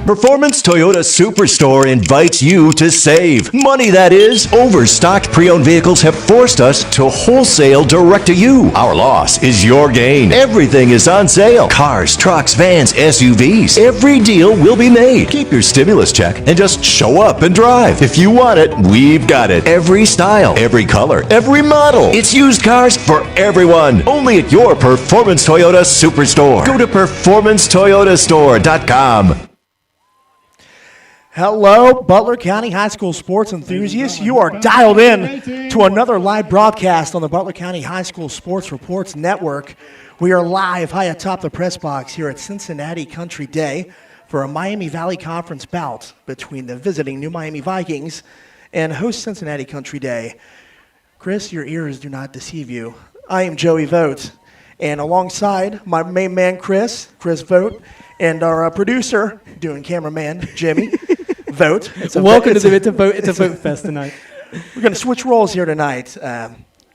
Performance Toyota Superstore invites you to save. Money, that is. Overstocked pre-owned vehicles have forced us to wholesale direct to you. Our loss is your gain. Everything is on sale. Cars, trucks, vans, SUVs. Every deal will be made. Keep your stimulus check and just show up and drive. If you want it, we've got it. Every style, every color, every model. It's used cars for everyone. Only at your Performance Toyota Superstore. Go to performancetoyotastore.com. Hello, Butler County High School sports enthusiasts. You are dialed in to another live broadcast on the Butler County High School Sports Reports Network. We are live high atop the press box here at Cincinnati Country Day for a Miami Valley Conference bout between the visiting New Miami Vikings and host Cincinnati Country Day. Chris, your ears do not deceive you. I am Joey Vogt, and alongside my main man, Chris Vogt, and our producer, doing cameraman, Jimmy Vogt. Welcome to it's a vote fest tonight. We're going to switch roles here tonight.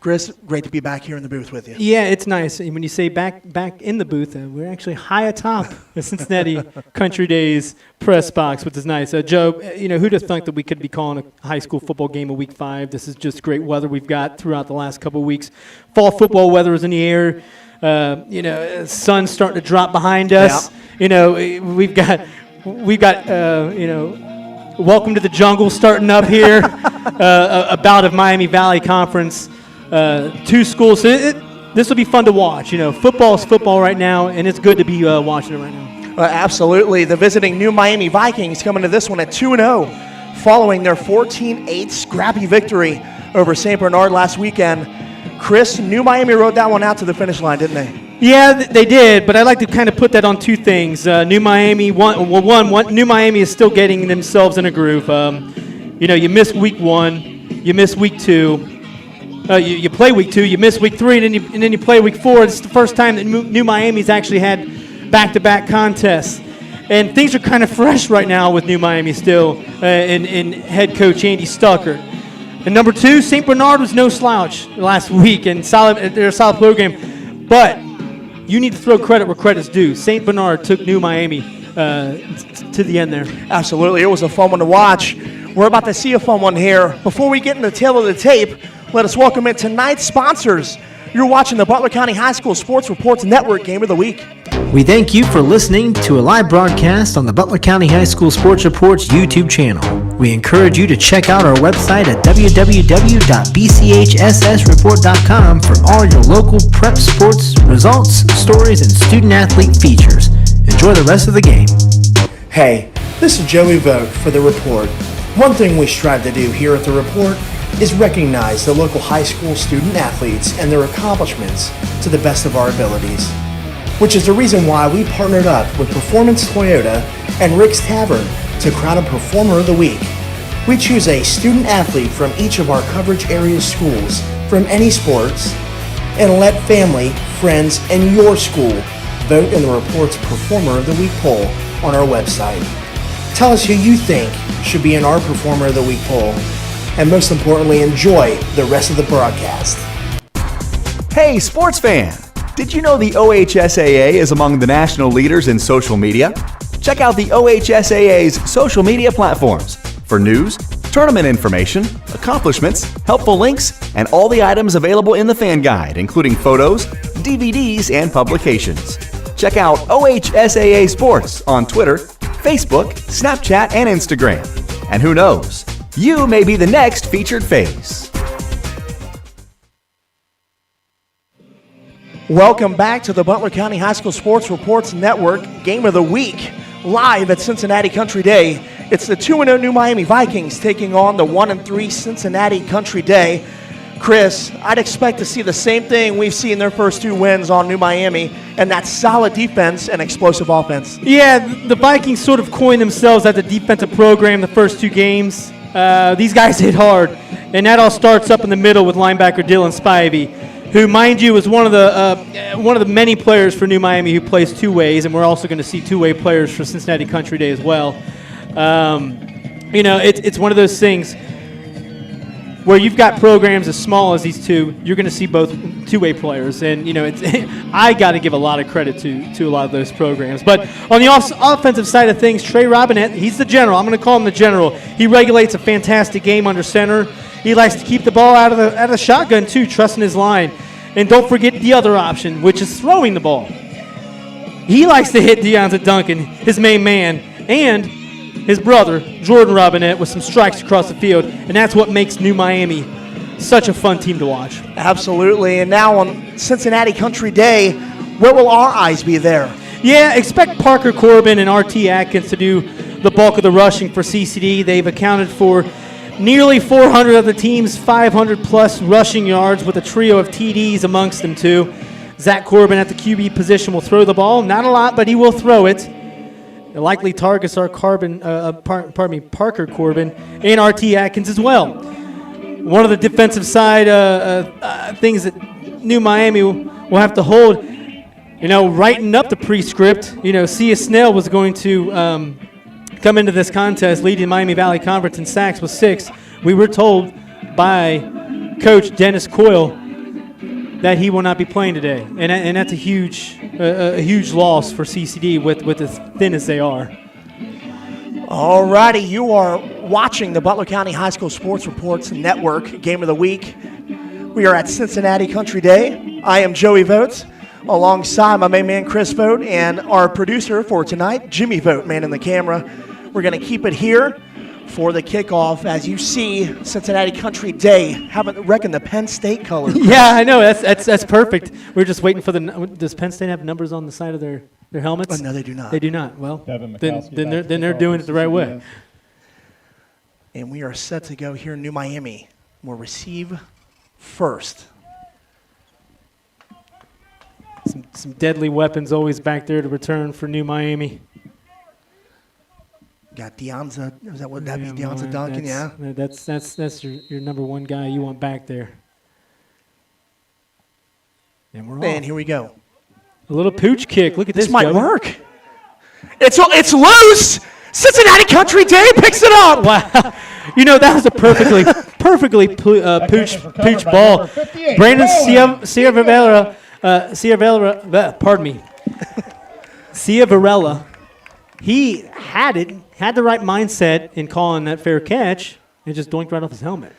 Chris, great to be back here in the booth with you. Yeah, it's nice. When you say back in the booth, we're actually high atop the Cincinnati Country Days press box, which is nice. Joe, who'd have thunk that we could be calling a high school football game of Week 5? This is just great weather we've got throughout the last couple of weeks. Fall football weather is in the air. Sun's starting to drop behind us. Yeah. We've got Welcome to the Jungle starting up here. A bout of Miami Valley Conference. Two schools. So this will be fun to watch. Football is football right now, and it's good to be watching it right now. Absolutely. The visiting New Miami Vikings coming to this one at 2-0, following their 14-8 scrappy victory over St. Bernard last weekend. Chris, New Miami rode that one out to the finish line, didn't they? Yeah, they did, but I like to kind of put that on two things. New Miami, New Miami is still getting themselves in a groove. You miss Week 1, you miss Week 2. You play Week 2, you miss Week 3, and then you play Week 4. It's the first time that New Miami's actually had back-to-back contests. And things are kind of fresh right now with New Miami still, and head coach Andy Stucker. And number 2, St. Bernard was no slouch last week, and they're a solid program. But you need to throw credit where credit's due. St. Bernard took New Miami to the end there. Absolutely. It was a fun one to watch. We're about to see a fun one here. Before we get in the tail of the tape, let us welcome in tonight's sponsors. You're watching the Butler County High School Sports Reports Network Game of the Week. We thank you for listening to a live broadcast on the Butler County High School Sports Reports YouTube channel. We encourage you to check out our website at www.bchssreport.com for all your local prep sports results, stories, and student-athlete features. Enjoy the rest of the game. Hey, this is Joey Vogt for The Report. One thing we strive to do here at The Report is recognize the local high school student-athletes and their accomplishments to the best of our abilities, which is the reason why we partnered up with Performance Toyota and Rick's Tavern to crown a Performer of the Week. We choose a student-athlete from each of our coverage area schools from any sports and let family, friends, and your school vote in the Report's Performer of the Week poll on our website. Tell us who you think should be in our Performer of the Week poll, and most importantly, enjoy the rest of the broadcast. Hey, sports fan! Did you know the OHSAA is among the national leaders in social media? Check out the OHSAA's social media platforms for news, tournament information, accomplishments, helpful links, and all the items available in the fan guide, including photos, DVDs, and publications. Check out OHSAA Sports on Twitter, Facebook, Snapchat, and Instagram. And who knows, you may be the next featured face. Welcome back to the Butler County High School Sports Reports Network Game of the Week, live at Cincinnati Country Day. It's the 2-0 New Miami Vikings taking on the 1-3 Cincinnati Country Day. Chris, I'd expect to see the same thing we've seen their first 2 wins on New Miami, and that's solid defense and explosive offense. Yeah, the Vikings sort of coined themselves as a defensive program the first 2 games. These guys hit hard, and that all starts up in the middle with linebacker Dylan Spivey, who, mind you, is one of the many players for New Miami who plays 2 ways, and we're also going to see 2-way players for Cincinnati Country Day as well. It's one of those things. where you've got programs as small as these two, you're going to see both two-way players. And, it's I got to give a lot of credit to a lot of those programs. But on the offensive side of things, Trey Robinette, he's the general. I'm going to call him the general. He regulates a fantastic game under center. He likes to keep the ball out of the shotgun, too, trusting his line. And don't forget the other option, which is throwing the ball. He likes to hit Deonta Duncan, his main man, and his brother, Jordan Robinette, with some strikes across the field, and that's what makes New Miami such a fun team to watch. Absolutely. And now on Cincinnati Country Day, where will our eyes be there? Yeah, expect Parker Corbin and R.T. Atkins to do the bulk of the rushing for CCD. They've accounted for nearly 400 of the team's 500-plus rushing yards with a trio of TDs amongst them, too. Zach Corbin at the QB position will throw the ball. Not a lot, but he will throw it. It likely targets our Parker Corbin and R.T. Atkins as well. One of the defensive side things that New Miami will have to hold, writing up the prescript, Sia Snell was going to come into this contest leading Miami Valley Conference in sacks with 6. We were told by Coach Dennis Coyle that he will not be playing today, and that's a huge loss for CCD with as thin as they are. All righty, you are watching the Butler County High School Sports Reports Network Game of the Week. We are at Cincinnati Country Day. I am Joey Vogt, alongside my main man Chris Vogt, and our producer for tonight, Jimmy Vogt, man in the camera. We're going to keep it here for the kickoff. As you see, Cincinnati Country Day, haven't reckoned the Penn State color. Yeah, I know. That's perfect. We're just waiting for does Penn State have numbers on the side of their helmets? Oh, no, they do not. They do not. Well, then they're doing it the right way. And we are set to go here in New Miami. We'll receive first. Some deadly weapons always back there to return for New Miami. Got Deonta. Is that what that be? Deonta Duncan, yeah. That's your number one guy you want back there. And we're And off. here we go. A little pooch kick. Look at this. This might Joey. work. It's loose. Cincinnati Country Day picks it up. Wow. That was a perfectly pooch ball. Brandon Ciavarella, he had the right mindset in calling that fair catch, and just doinked right off his helmet.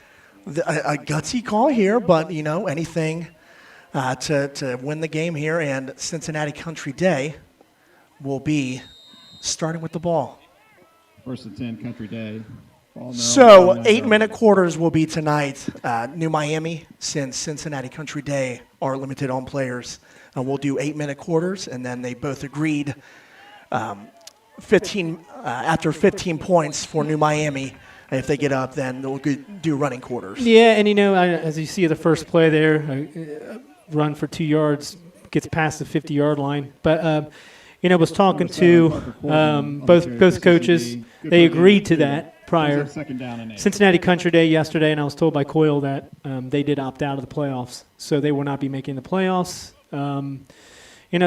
A gutsy call here, but, anything to win the game here. And Cincinnati Country Day will be starting with the ball. First and 10, Country Day. So 8-minute quarters will be tonight. New Miami, since Cincinnati Country Day are limited on players, we'll do 8-minute quarters, and then they both agreed 15 after 15 points for New Miami. If they get up, then they'll do running quarters. Yeah, and as you see the first play there, run for 2 yards, gets past the 50-yard line. But was talking to both coaches. They agreed to that prior. Cincinnati Country Day yesterday, and I was told by Coyle that they did opt out of the playoffs, so they will not be making the playoffs.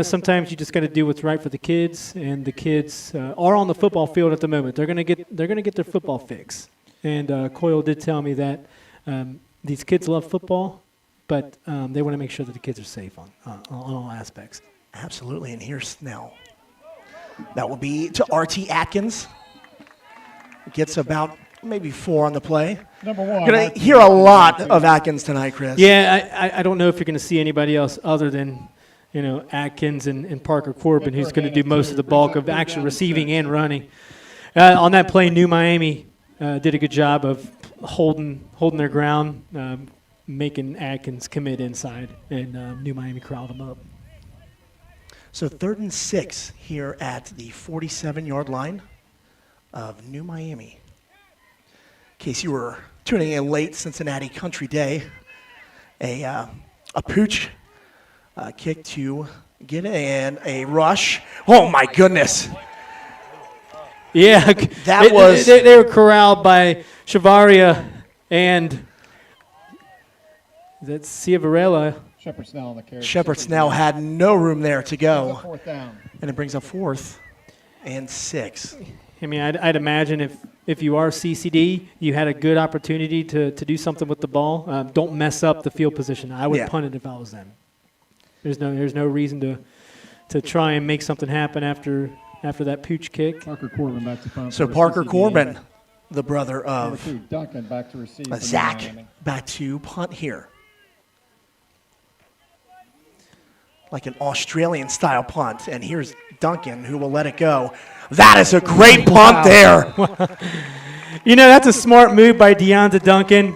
Sometimes you just got to do what's right for the kids, and the kids are on the football field at the moment. They're gonna get their football fix. And Coyle did tell me that these kids love football, but they want to make sure that the kids are safe on all aspects. Absolutely, and here's Snell. That will be to R.T. Atkins. Gets about maybe 4 on the play. Number 1. Going to hear a lot of Atkins tonight, Chris. Yeah, I don't know if you're going to see anybody else other than Atkins and Parker Corbin, who's going to do most of the bulk of actual receiving and running. On that play, New Miami did a good job of holding their ground, making Atkins commit inside, and New Miami crowded him up. So 3rd and 6 here at the 47-yard line of New Miami. In case you were tuning in late, Cincinnati Country Day, a pooch kick to get in a rush. Oh, my goodness. Yeah, they were corralled by Chavaria and that's Ciavarella. Shepard Snell on the carry. Shepard Snell had no room there to go. 4th down. And it brings up 4th and 6. I mean, I'd imagine if if you are CCD, you had a good opportunity to do something with the ball. Don't mess up the field position. I would punt it if I was them. There's no reason to try and make something happen after that pooch kick. Parker Corbin back to punt. So for Parker CCD. Corbin, the brother Number of 2, Duncan back to receive. for Zach, Miami. back to punt here. Like an Australian-style punt. And here's Duncan, who will let it go. That is a great punt there. You know, that's a smart move by Deonta Duncan.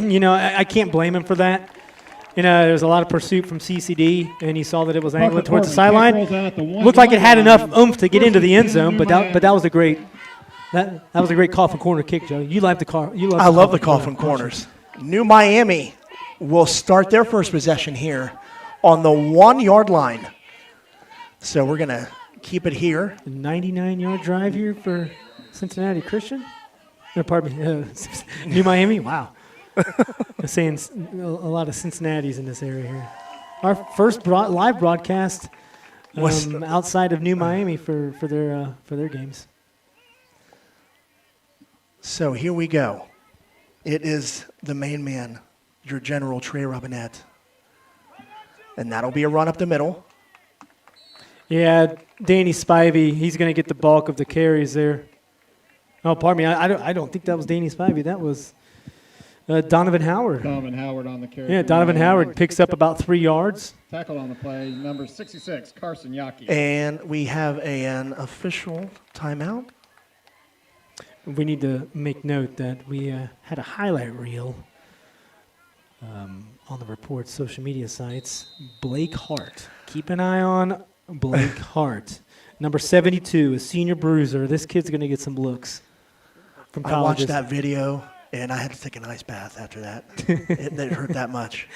You know, I can't blame him for that. You know, there was a lot of pursuit from CCD, and he saw that it was angling towards the sideline. Looked like it had enough oomph to get into the end zone, but that was a great that was a great coffin corner kick, Joe. You like the car? I love the coffin corners. New Miami will start their first possession here on the 1-yard line. So we're going to keep it here. A 99-yard drive here for Cincinnati Christian? No, pardon me, New Miami? Wow. I'm saying a lot of Cincinnati's in this area here. Our first live broadcast outside of New Miami for their games. So here we go. It is the main man, your general, Trey Robinette. And that'll be a run up the middle. Yeah, Danny Spivey, he's going to get the bulk of the carries there. Oh, pardon me, I don't think that was Danny Spivey. That was Donovan Howard. Donovan Howard on the carry. Yeah, for Donovan Miami. Howard picks up about 3 yards. Tackle on the play, number 66, Carson Yaki. And we have an official timeout. We need to make note that we had a highlight reel on the Report's social media sites. Blake Hart. Keep an eye on Blake Hart. Number 72, a senior bruiser. This kid's going to get some looks from I colleges. watched that video, and I had to take an ice bath after that. It hurt that much.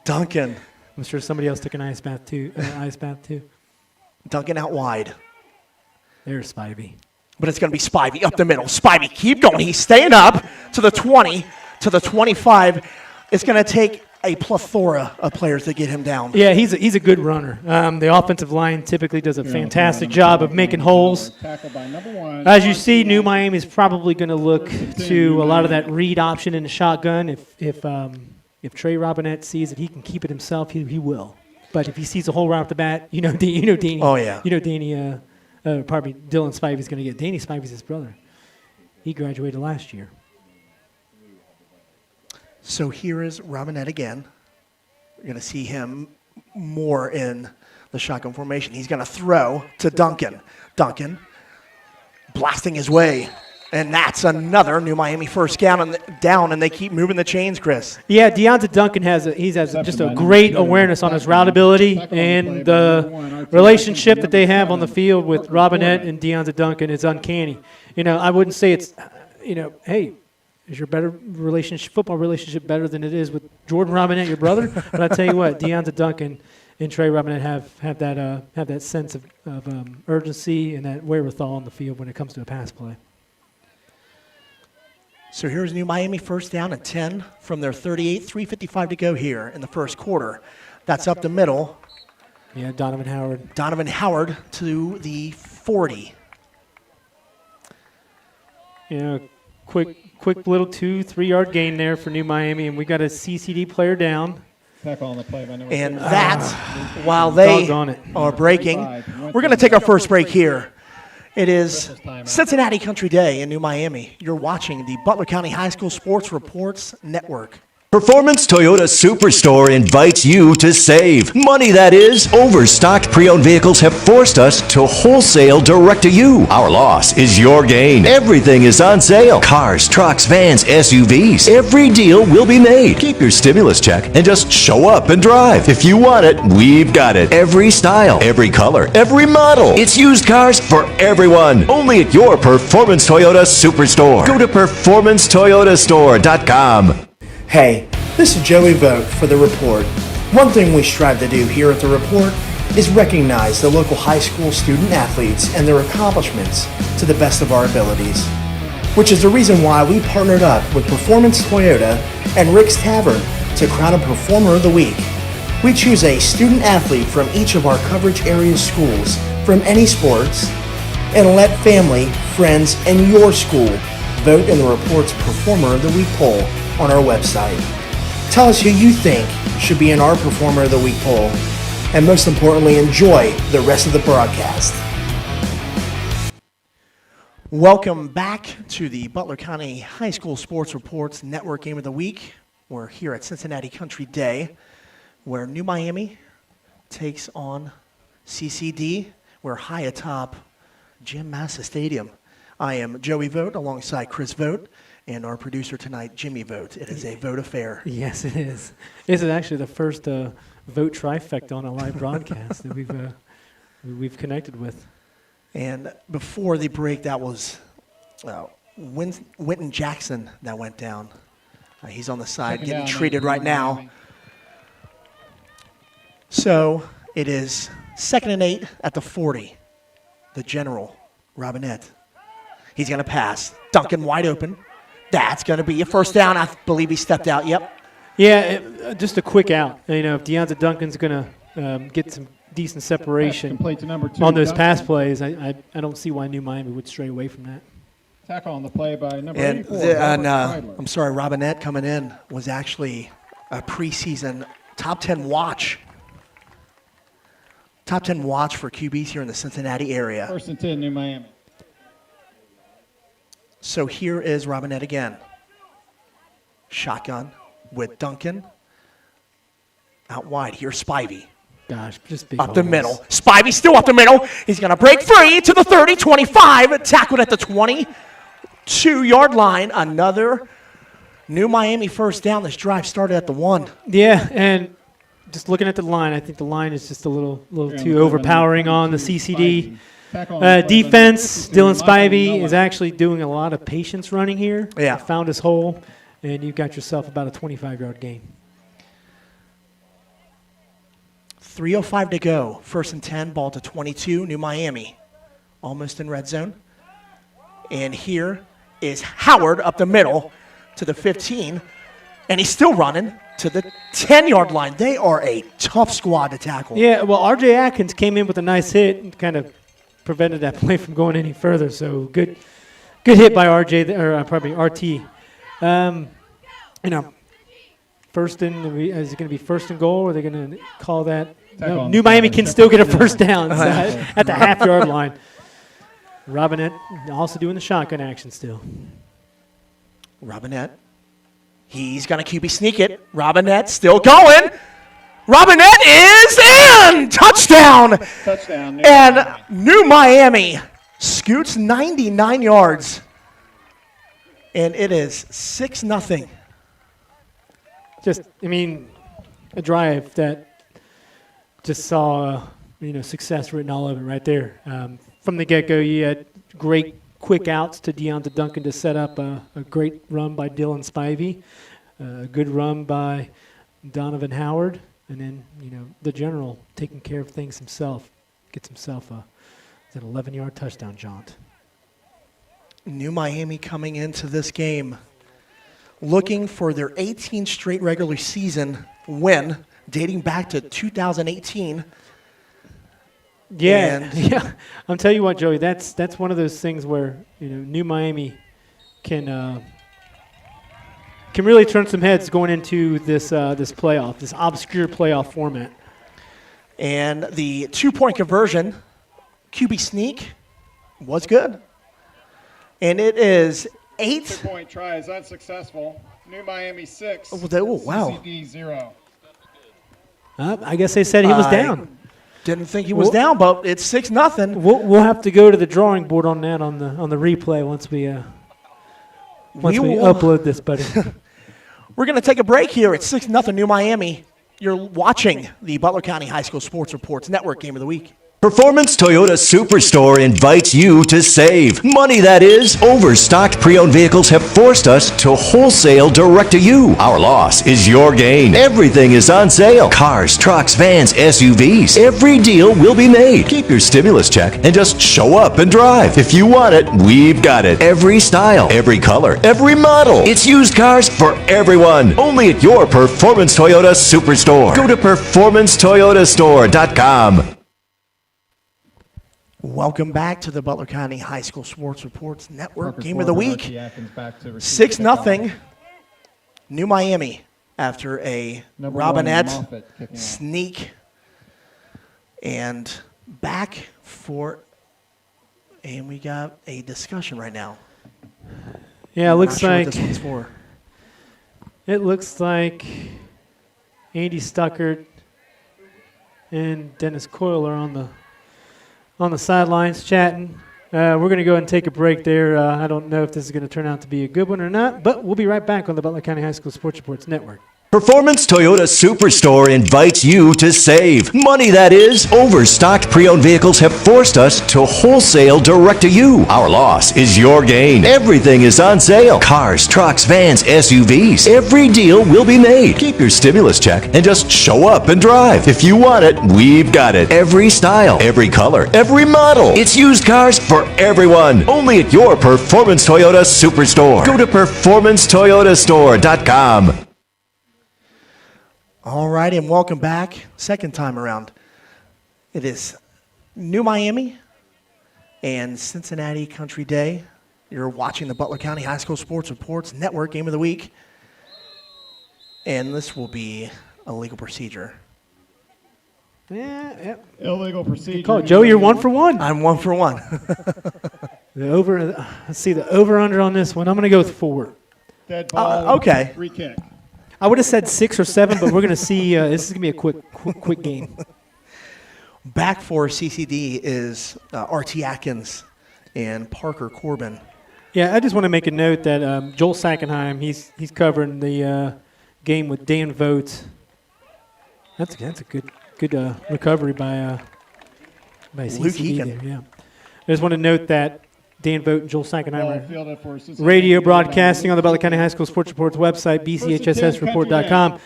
Duncan. I'm sure somebody else took an ice bath too. Duncan out wide. There's Spivey. But it's going to be Spivey up the middle. Spivey, keep going. He's staying up to the 20, to the 25. It's going to take a plethora of players to get him down. Yeah, he's a good runner. The offensive line typically does a fantastic job of making holes. Tackled by number 1. As you see, New Miami is probably going to look to a lot of that read option in the shotgun. If Trey Robinette sees that he can keep it himself, he will. But if he sees a hole right off the bat, you know Danny. Oh, yeah. You know Danny. Pardon me, Dylan Spivey's going to get. Danny Spivey's his brother. He graduated last year. So here is Robinette again. We're going to see him more in the shotgun formation. He's going to throw to Duncan. Duncan blasting his way. And that's another New Miami first down, and they keep moving the chains, Chris. Yeah, Deonta Duncan has just a great awareness on his route ability, and the relationship that they have on the field with Robinette and Deonta Duncan is uncanny. You know, I wouldn't say it's, hey, is your football relationship better than it is with Jordan Robinette, your brother? But I tell you what, Deonta Duncan and Trey Robinette have that sense of urgency and that wherewithal on the field when it comes to a pass play. So here's New Miami first down and 10 from their 38, 3:55 to go here in the first quarter. That's up the middle. Yeah, Donovan Howard. Donovan Howard to the 40. Yeah, quick little 2-3 yard gain there for New Miami, and we got a CCD player down. Tackle on the play by number And 6. that, while they Doggone it. are breaking, we're going to take our first break here. It is Cincinnati Country Day in New Miami. You're watching the Butler County High School Sports Reports Network. Performance Toyota Superstore invites you to save. Money, that is. Overstocked pre-owned vehicles have forced us to wholesale direct to you. Our loss is your gain. Everything is on sale. Cars, trucks, vans, SUVs. Every deal will be made. Keep your stimulus check and just show up and drive. If you want it, we've got it. Every style, every color, every model. It's used cars for everyone. Only at your Performance Toyota Superstore. Go to performancetoyotastore.com. Hey, this is Joey Vogt for The Report. One thing we strive to do here at The Report is recognize the local high school student athletes and their accomplishments to the best of our abilities, which is the reason why we partnered up with Performance Toyota and Rick's Tavern to crown a Performer of the Week. We choose a student athlete from each of our coverage area schools from any sports and let family, friends, and your school vote in the report's Performer of the Week poll on our website. Tell us who you think should be in our Performer of the Week poll, and most importantly, enjoy the rest of the broadcast. Welcome back to the Butler County High School Sports Reports Network Game of the Week. We're here at Cincinnati Country Day, where New Miami takes on CCD. We're high atop Jim Massa Stadium. I am Joey Vogt alongside Chris Vogt and our producer tonight, Jimmy Vogt. It is a vote affair. Yes, it is. This is actually the first vote trifecta on a live broadcast that we've connected with. And before the break, that was Wynton Jackson that went down. He's on the side getting treated right now. So it is 2nd and 8 at the 40. The general, Robinette. He's going to pass. Duncan wide open. That's going to be a first down. I believe he stepped out. Yep. Yeah, just a quick out. You know, if Deonta Duncan's going to get some decent separation on those pass plays, I don't see why New Miami would stray away from that. Tackle on the play by number 84. I'm sorry, Robinette coming in was actually a preseason top 10 watch. Top 10 watch for QBs here in the Cincinnati area. 1st and 10, New Miami. So here is Robinette again. Shotgun with Duncan. Out wide. Here's Spivey. Gosh, just big up the holes. middle. Spivey still up the middle. He's going to break free to the 30, 25. Tackled at the 22-yard line. Another New Miami first down. This drive started at the 1. Yeah, and just looking at the line, I think the line is just a little too overpowering on the CCD defense. Dylan Spivey is actually doing a lot of patience running here. Yeah. Found his hole, and you've got yourself about a 25-yard gain. 3:05 to go. 1st and 10, ball to 22, New Miami. Almost in red zone. And here is Howard up the middle to the 15. And he's still running to the 10-yard line. They are a tough squad to tackle. Yeah, well, R.J. Atkins came in with a nice hit and kind of prevented that play from going any further. So good hit by R.J. or probably R.T. First in, is it going to be first and goal, or are they going to call that? No, New Miami can still get a first down at the half-yard line. Robinette also doing the shotgun action still. Robinette. He's going to QB sneak it. Robinette still going. Robinette is in! Touchdown! Touchdown. And New Miami scoots 99 yards. And it is 6-0. A drive that just saw, success written all over it right there. From the get-go, you had great quick outs to Deonta Duncan to set up a great run by Dylan Spivey, a good run by Donovan Howard, and then, the general taking care of things himself, gets himself an 11-yard touchdown jaunt. New Miami coming into this game looking for their 18th straight regular season win, dating back to 2018. Yeah. I'll tell you what, Joey. That's one of those things where New Miami can really turn some heads going into this playoff, this obscure playoff format. And the 2-point conversion, QB sneak, was good. And it is 8. 2-point try is unsuccessful. New Miami 6. Wow. CCD 0. I guess they said he was down. Didn't think he was down, but it's 6-0. We'll have to go to the drawing board on that on the replay once we upload this, buddy. We're going to take a break here. It's 6-0 New Miami. You're watching the Butler County High School Sports Reports Network Game of the Week. Performance Toyota Superstore invites you to save. Money, that is. Overstocked pre-owned vehicles have forced us to wholesale direct to you. Our loss is your gain. Everything is on sale. Cars, trucks, vans, SUVs. Every deal will be made. Keep your stimulus check and just show up and drive. If you want it, we've got it. Every style, every color, every model. It's used cars for everyone. Only at your Performance Toyota Superstore. Go to performancetoyotastore.com. Welcome back to the Butler County High School Sports Reports Network Game of the Week. 6-0, New Miami after a Robinette sneak. And back for, and we got a discussion right now. Yeah, it looks Not sure like what this one's for. it looks like Andy Stuckert and Dennis Coyle are on the sidelines chatting. We're going to go ahead and take a break there. I don't know if this is going to turn out to be a good one or not, but we'll be right back on the Butler County High School Sports Reports Network. Performance Toyota Superstore invites you to save. Money that is. Overstocked pre-owned vehicles have forced us to wholesale direct to you. Our loss is your gain. Everything is on sale. Cars, trucks, vans, SUVs. Every deal will be made. Keep your stimulus check and just show up and drive. If you want it, we've got it. Every style, every color, every model. It's used cars for everyone. Only at your Performance Toyota Superstore. Go to performancetoyotastore.com. All right, and welcome back. Second time around. It is New Miami and Cincinnati Country Day. You're watching the Butler County High School Sports Reports Network Game of the Week. And this will be a legal procedure. Yeah. Illegal procedure. Good call. Joe, you're 1 for 1. I'm 1 for 1. Let's see the over-under on this one. I'm going to go with 4. Dead ball. Okay. Free kick. I would have said 6 or 7, but we're going to see. This is going to be a quick game. Back for CCD is R.T. Atkins and Parker Corbin. Yeah, I just want to make a note that Joel Sackenheim, he's covering the game with Dan Vogt. That's a good recovery by CCD Luke Eakin. there, yeah. I just want to note that Dan Vogt and Joel Ball Sackenheim fielded for are Cincinnati. radio broadcasting on the Butler County High School Sports Reports website, bchssreport.com.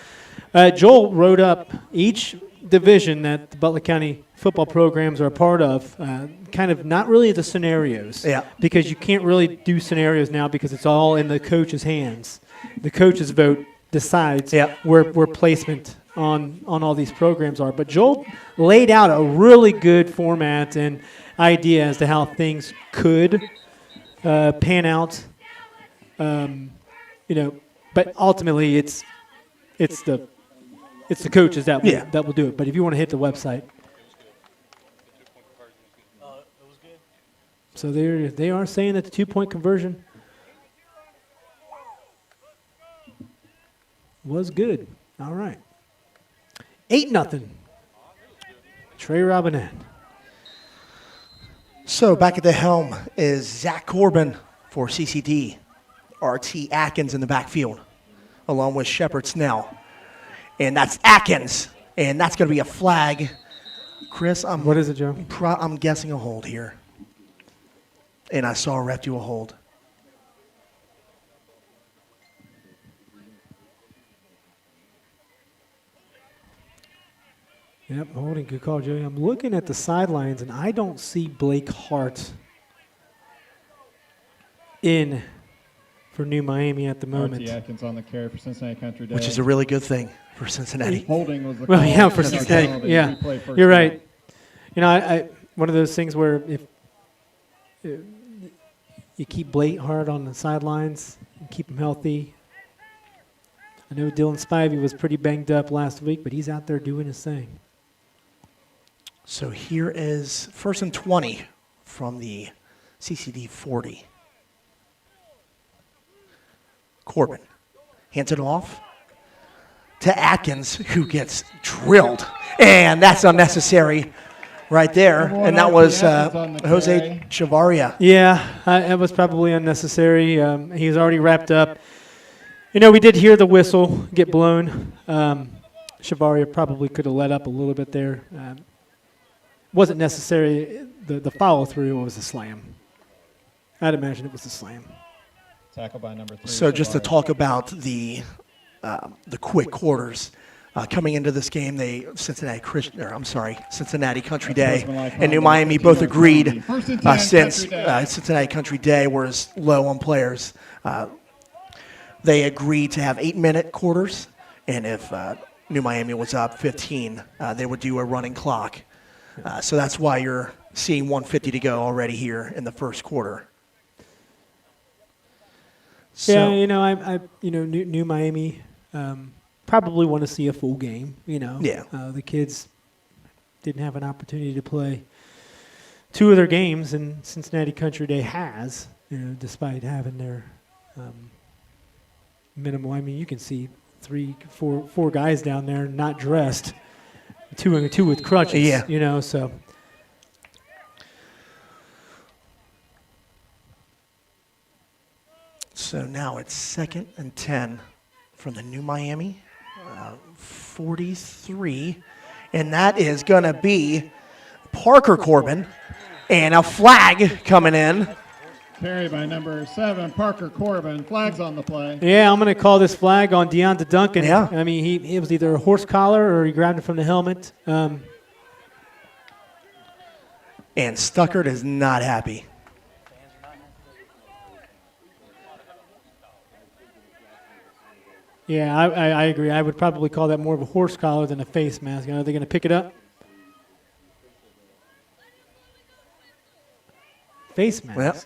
Joel wrote up each division that the Butler County football programs are a part of, kind of not really the scenarios. Yeah. Because you can't really do scenarios now because it's all in the coach's hands. The coach's vote decides where placement on all these programs are. But Joel laid out a really good format and idea as to how things could pan out. But ultimately it's the coaches that will do it. But if you want to hit the website. So they are saying that the 2-point conversion was good. All right. 8-0. Trey Robinette. So back at the helm is Zach Corbin for CCD. R.T. Atkins in the backfield, along with Shepard Snell. And that's Atkins. And that's going to be a flag. Chris, What is it, Joe? I'm guessing a hold here. And I saw a ref do a hold. Yep, holding. Good call, Joey. I'm looking at the sidelines, and I don't see Blake Hart in for New Miami at the moment. R.T. Atkins on the carry for Cincinnati Country Day. Which is a really good thing for Cincinnati. Holding was the Well, call. yeah, for Penalty. Cincinnati. Yeah, Replay first you're down. right. I one of those things where if you keep Blake Hart on the sidelines and keep him healthy. I know Dylan Spivey was pretty banged up last week, but he's out there doing his thing. So here is 1st and 20 from the CCD 40. Corbin hands it off to Atkins, who gets drilled. And that's unnecessary right there. And that was Jose Chavaria. Yeah, it was probably unnecessary. He was already wrapped up. We did hear the whistle get blown. Chavaria probably could have let up a little bit there. Wasn't necessary. The follow-through was a slam. I'd imagine it was a slam. Tackle by number 3. So just to talk about the quick quarters. Coming into this game, Cincinnati Country Day and New Miami both agreed since Cincinnati Country Day was low on players. They agreed to have 8-minute quarters, and if New Miami was up 15, they would do a running clock. So that's why you're seeing 150 to go already here in the first quarter. So, Yeah, I New Miami probably want to see a full game. Yeah. The kids didn't have an opportunity to play 2 of their games, and Cincinnati Country Day has, despite having their minimal. I mean, you can see 3, 4 guys down there not dressed, 2 with crutches. Yeah. So. So now it's 2nd and 10 from the New Miami 43. And that is going to be Parker Corbin. And a flag coming in. Carry by number 7, Parker Corbin. Flags on the play. Yeah, I'm going to call this flag on Deonta Duncan. Yeah. I mean, it was either a horse collar or he grabbed it from the helmet. And Stuckert is not happy. Yeah, I agree. I would probably call that more of a horse collar than a face mask. Are they going to pick it up? Face mask. Well.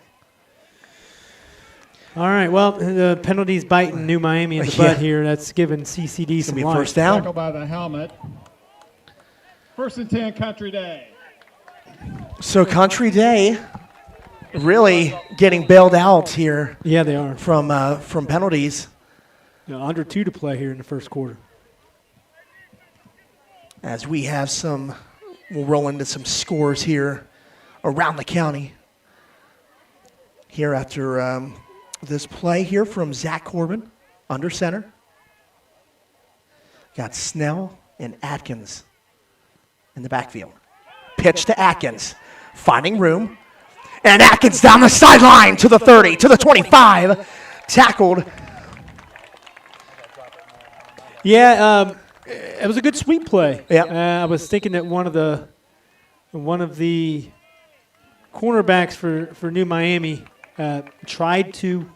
All right, well, the penalty's biting New Miami in the butt here. That's giving CCD some life. First down. Tackle by the helmet. 1st and 10, Country Day. So Country Day really getting bailed out here. Yeah, they are. From penalties. Under 2 to play here in the first quarter. As we have we'll roll into some scores here around the county. Here after this play here from Zach Corbin, under center. Got Snell and Atkins in the backfield. Pitch to Atkins, finding room. And Atkins down the sideline to the 30, to the 25. Tackled. Yeah, it was a good sweep play. Yeah. I was thinking that one of the cornerbacks for New Miami tried to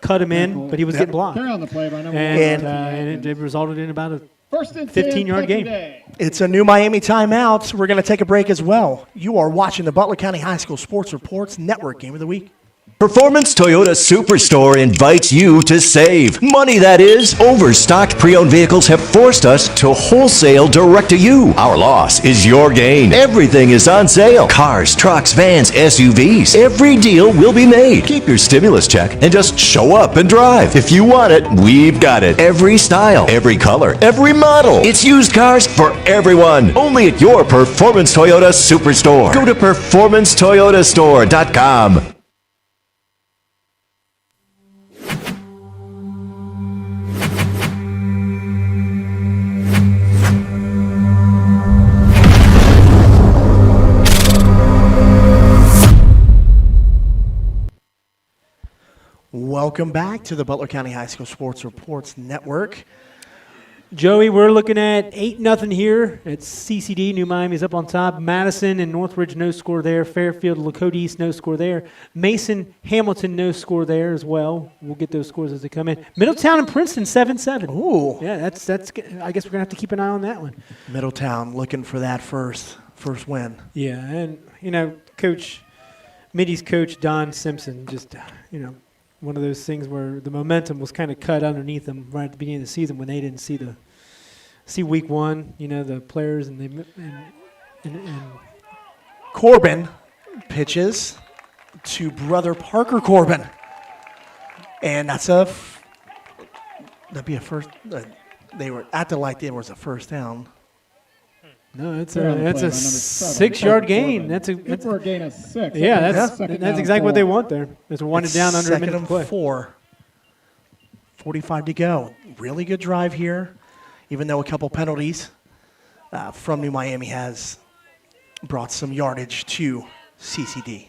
cut him in, but he was getting blocked. Carry on the play by number 1. And it resulted in about a 1st and 15-yard game. Day. It's a New Miami timeout. We're going to take a break as well. You are watching the Butler County High School Sports Reports Network Game of the Week. Performance Toyota Superstore invites you to save. Money that is. Overstocked pre-owned vehicles have forced us to wholesale direct to you. Our loss is your gain. Everything is on sale. Cars, trucks, vans, SUVs. Every deal will be made. Keep your stimulus check and just show up and drive. If you want it, we've got it. Every style, every color, every model. It's used cars for everyone. Only at your Performance Toyota Superstore. Go to performancetoyotastore.com. Welcome back to the Butler County High School Sports Reports Network. Joey, we're looking at 8-0 here. It's CCD. New Miami's up on top. Madison and Northridge, no score there. Fairfield, Lakota East, no score there. Mason, Hamilton, no score there as well. We'll get those scores as they come in. Middletown and Princeton, 7-7. Ooh. Yeah, that's. I guess we're gonna have to keep an eye on that one. Middletown looking for that first win. Yeah, and Coach Middy's coach Don Simpson just one of those things where the momentum was kind of cut underneath them right at the beginning of the season when they didn't see week 1, the players and Corbin pitches to brother Parker Corbin. And that'd be a first. They were at the light. There was a first down. No, that's a 6-yard gain. That's a gain of 6. Yeah, that's exactly what they want there. It's one and down under a minute to play. 4. 45 to go. Really good drive here, even though a couple penalties from New Miami has brought some yardage to CCD.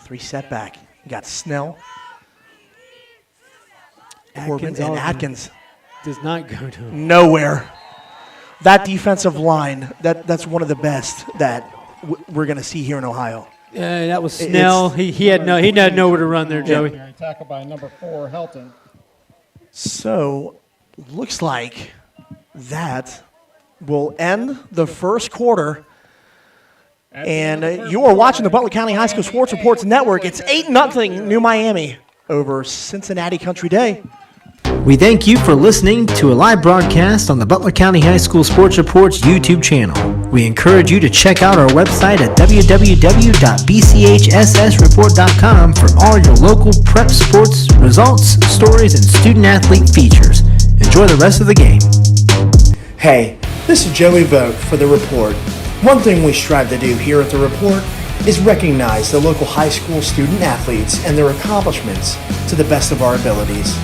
Three setback. You got Snell, Corbin, and Atkins. Does not go to him. Nowhere. That defensive line, that's one of the best that we're going to see here in Ohio. That was Snell. He had nowhere to run there, Joey. Tackled by number 4, Helton. So, looks like that will end the first quarter. And you are quarter, watching the Butler County High School Sports Reports Network. It's 8-0 New Miami over Cincinnati Country Day. We thank you for listening to a live broadcast on the Butler County High School Sports Reports YouTube channel. We encourage you to check out our website at www.bchssreport.com for all your local prep sports, results, stories, and student-athlete features. Enjoy the rest of the game. Hey, this is Joey Vogt for The Report. One thing we strive to do here at The Report is recognize the local high school student-athletes and their accomplishments to the best of our abilities,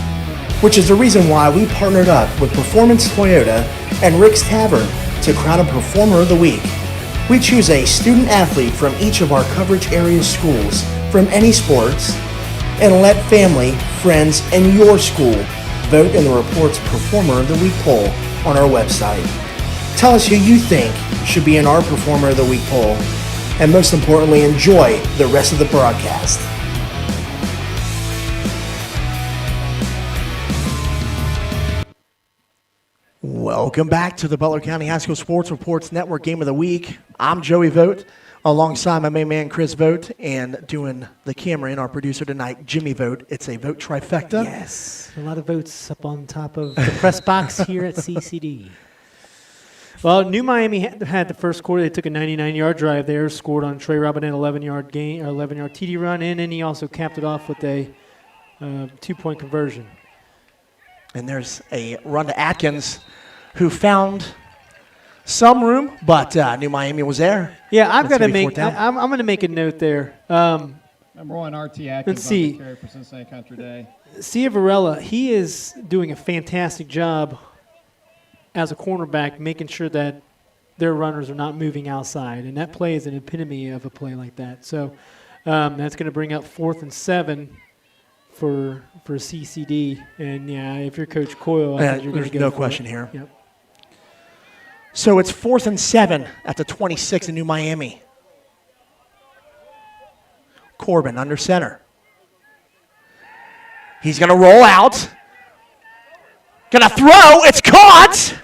which is the reason why we partnered up with Performance Toyota and Rick's Tavern to crown a Performer of the Week. We choose a student athlete from each of our coverage area schools from any sports and let family, friends, and your school vote in the Report's Performer of the Week poll on our website. Tell us who you think should be in our Performer of the Week poll, and most importantly, enjoy the rest of the broadcast. Welcome back to the Butler County High School Sports Reports Network Game of the Week. I'm Joey Vogt, alongside my main man Chris Vogt, and doing the camera and our producer tonight, Jimmy Vogt. It's a vote trifecta. Yes, a lot of votes up on top of the press box here at CCD. Well, New Miami had the first quarter. They took a 99-yard drive there, scored on Trey Robinette, 11-yard gain, or 11-yard TD run, and then he also capped it off with a 2-point conversion. And there's a run to Atkins, who found some room, but New Miami was there. Yeah, I've got to That's gonna be make. fourth down. I'm going to make a note there. Number 1, RT Atkins Let's see. on the carry for Cincinnati Country Day. Sia Varela, he is doing a fantastic job as a cornerback, making sure that their runners are not moving outside, and that play is an epitome of a play like that. So that's going to bring up 4th and 7 for CCD, and yeah, if you're Coach Coyle, I think you're going to there's go no for question it. here. Yep. So it's 4th and 7 at the 26 in New Miami. Corbin under center. He's going to roll out. Going to throw. It's caught.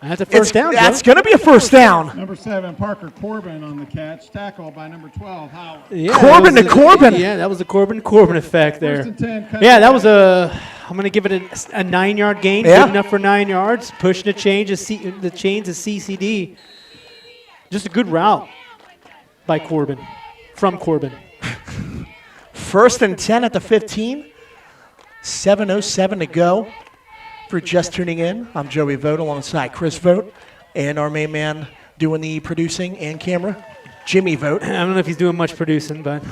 That's a first down. That's Joe. going to be a first down. Number 7, Parker Corbin on the catch, tackled by number 12, Howard. Yeah, Corbin that to was Corbin. Yeah, that was the Corbin effect there. 1st and 10, cut Yeah, that back. was I'm going to give it a 9-yard gain. Yeah. Good enough for 9 yards. Pushing the chains of CCD. Just a good route by Corbin, from Corbin. 1st and 10 at the 15. 7:07 to go. If you're just tuning in, I'm Joey Vogt alongside Chris Vogt and our main man doing the producing and camera, Jimmy Vogt. I don't know if he's doing much producing, but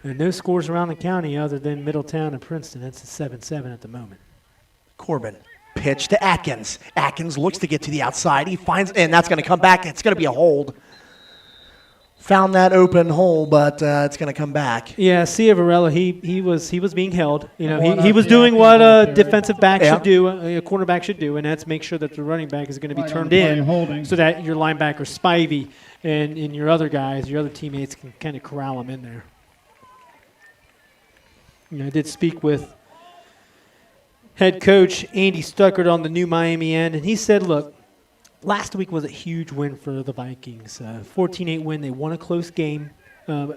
and no scores around the county other than Middletown and Princeton. That's a 7-7 at the moment. Corbin, pitch to Atkins. Atkins looks to get to the outside. He finds, and that's going to come back. It's going to be a hold. Found that open hole, but it's going to come back. Yeah, Sia Varela, he was being held. You know, One he was RT doing Atkins what on a the carry. defensive back Yeah. should do, a cornerback should do, and that's make sure that the running back is going to be Flag on turned the play, in holding. so that your linebacker Spivey and your other guys, your other teammates can kind of corral him in there. You know, I did speak with head coach Andy Stuckert on the New Miami end, and he said, look, last week was a huge win for the Vikings. 14-8 win. They won a close game. A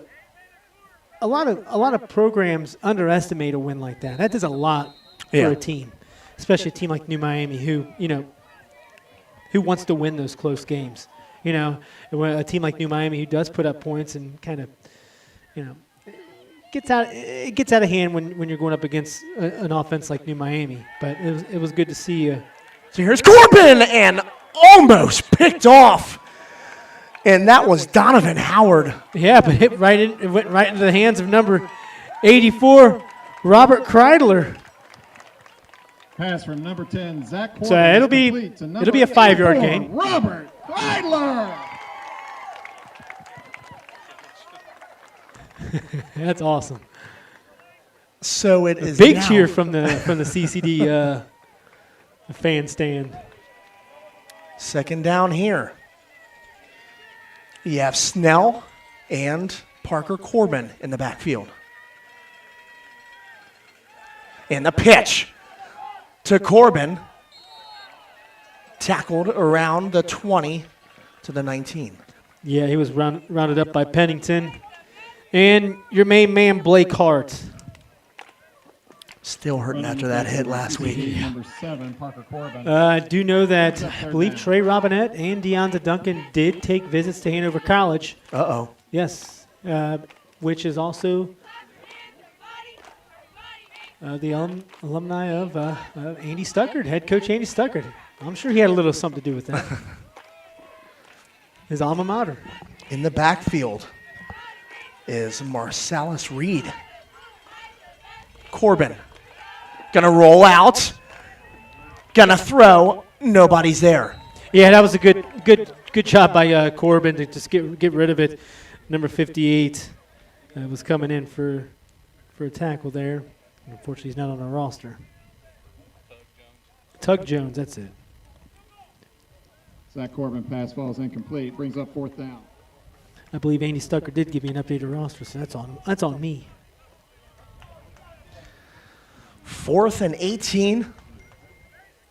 lot of programs underestimate a win like that. That does a lot for Yeah. a team, especially a team like New Miami, who wants to win those close games. You know, and when a team like New Miami who does put up points and kind of, it gets out of hand when you're going up against an offense like New Miami. But it was good to see. So here's Corbin, and almost picked off. And that was Donovan Howard. Yeah, but it went right into the hands of number 84, Robert Kreidler. Pass from number 10, Zach Corbin. So it'll be complete to number it'll be a 5-yard 84, gain. Robert Kreidler. That's awesome. So it is Big now cheer from the CCD fan stand. 2nd down here. You have Snell and Parker Corbin in the backfield. And the pitch. to Corbin. Tackled around the 20 to the 19. Yeah, he was rounded up by Pennington. And your main man, Blake Hart. Still hurting after that hit last week. Number 7, Parker Corbin. I do know that I believe Trey Robinette and Deonta Duncan did take visits to Hanover College. Uh-oh. Yes, which is also the alumni of Andy Stuckert, head coach Andy Stuckert. I'm sure he had a little something to do with that. His alma mater. In the backfield is Marcellus Reed. Corbin gonna roll out, gonna throw. Nobody's there. Yeah, that was a good job by Corbin to just get rid of it. Number 58 was coming in for a tackle there. Unfortunately, he's not on our roster. Tug Jones, that's it. Zach Corbin pass falls incomplete. Brings up 4th down. I believe Andy Stucker did give me an updated roster, so that's on me. 4th and 18.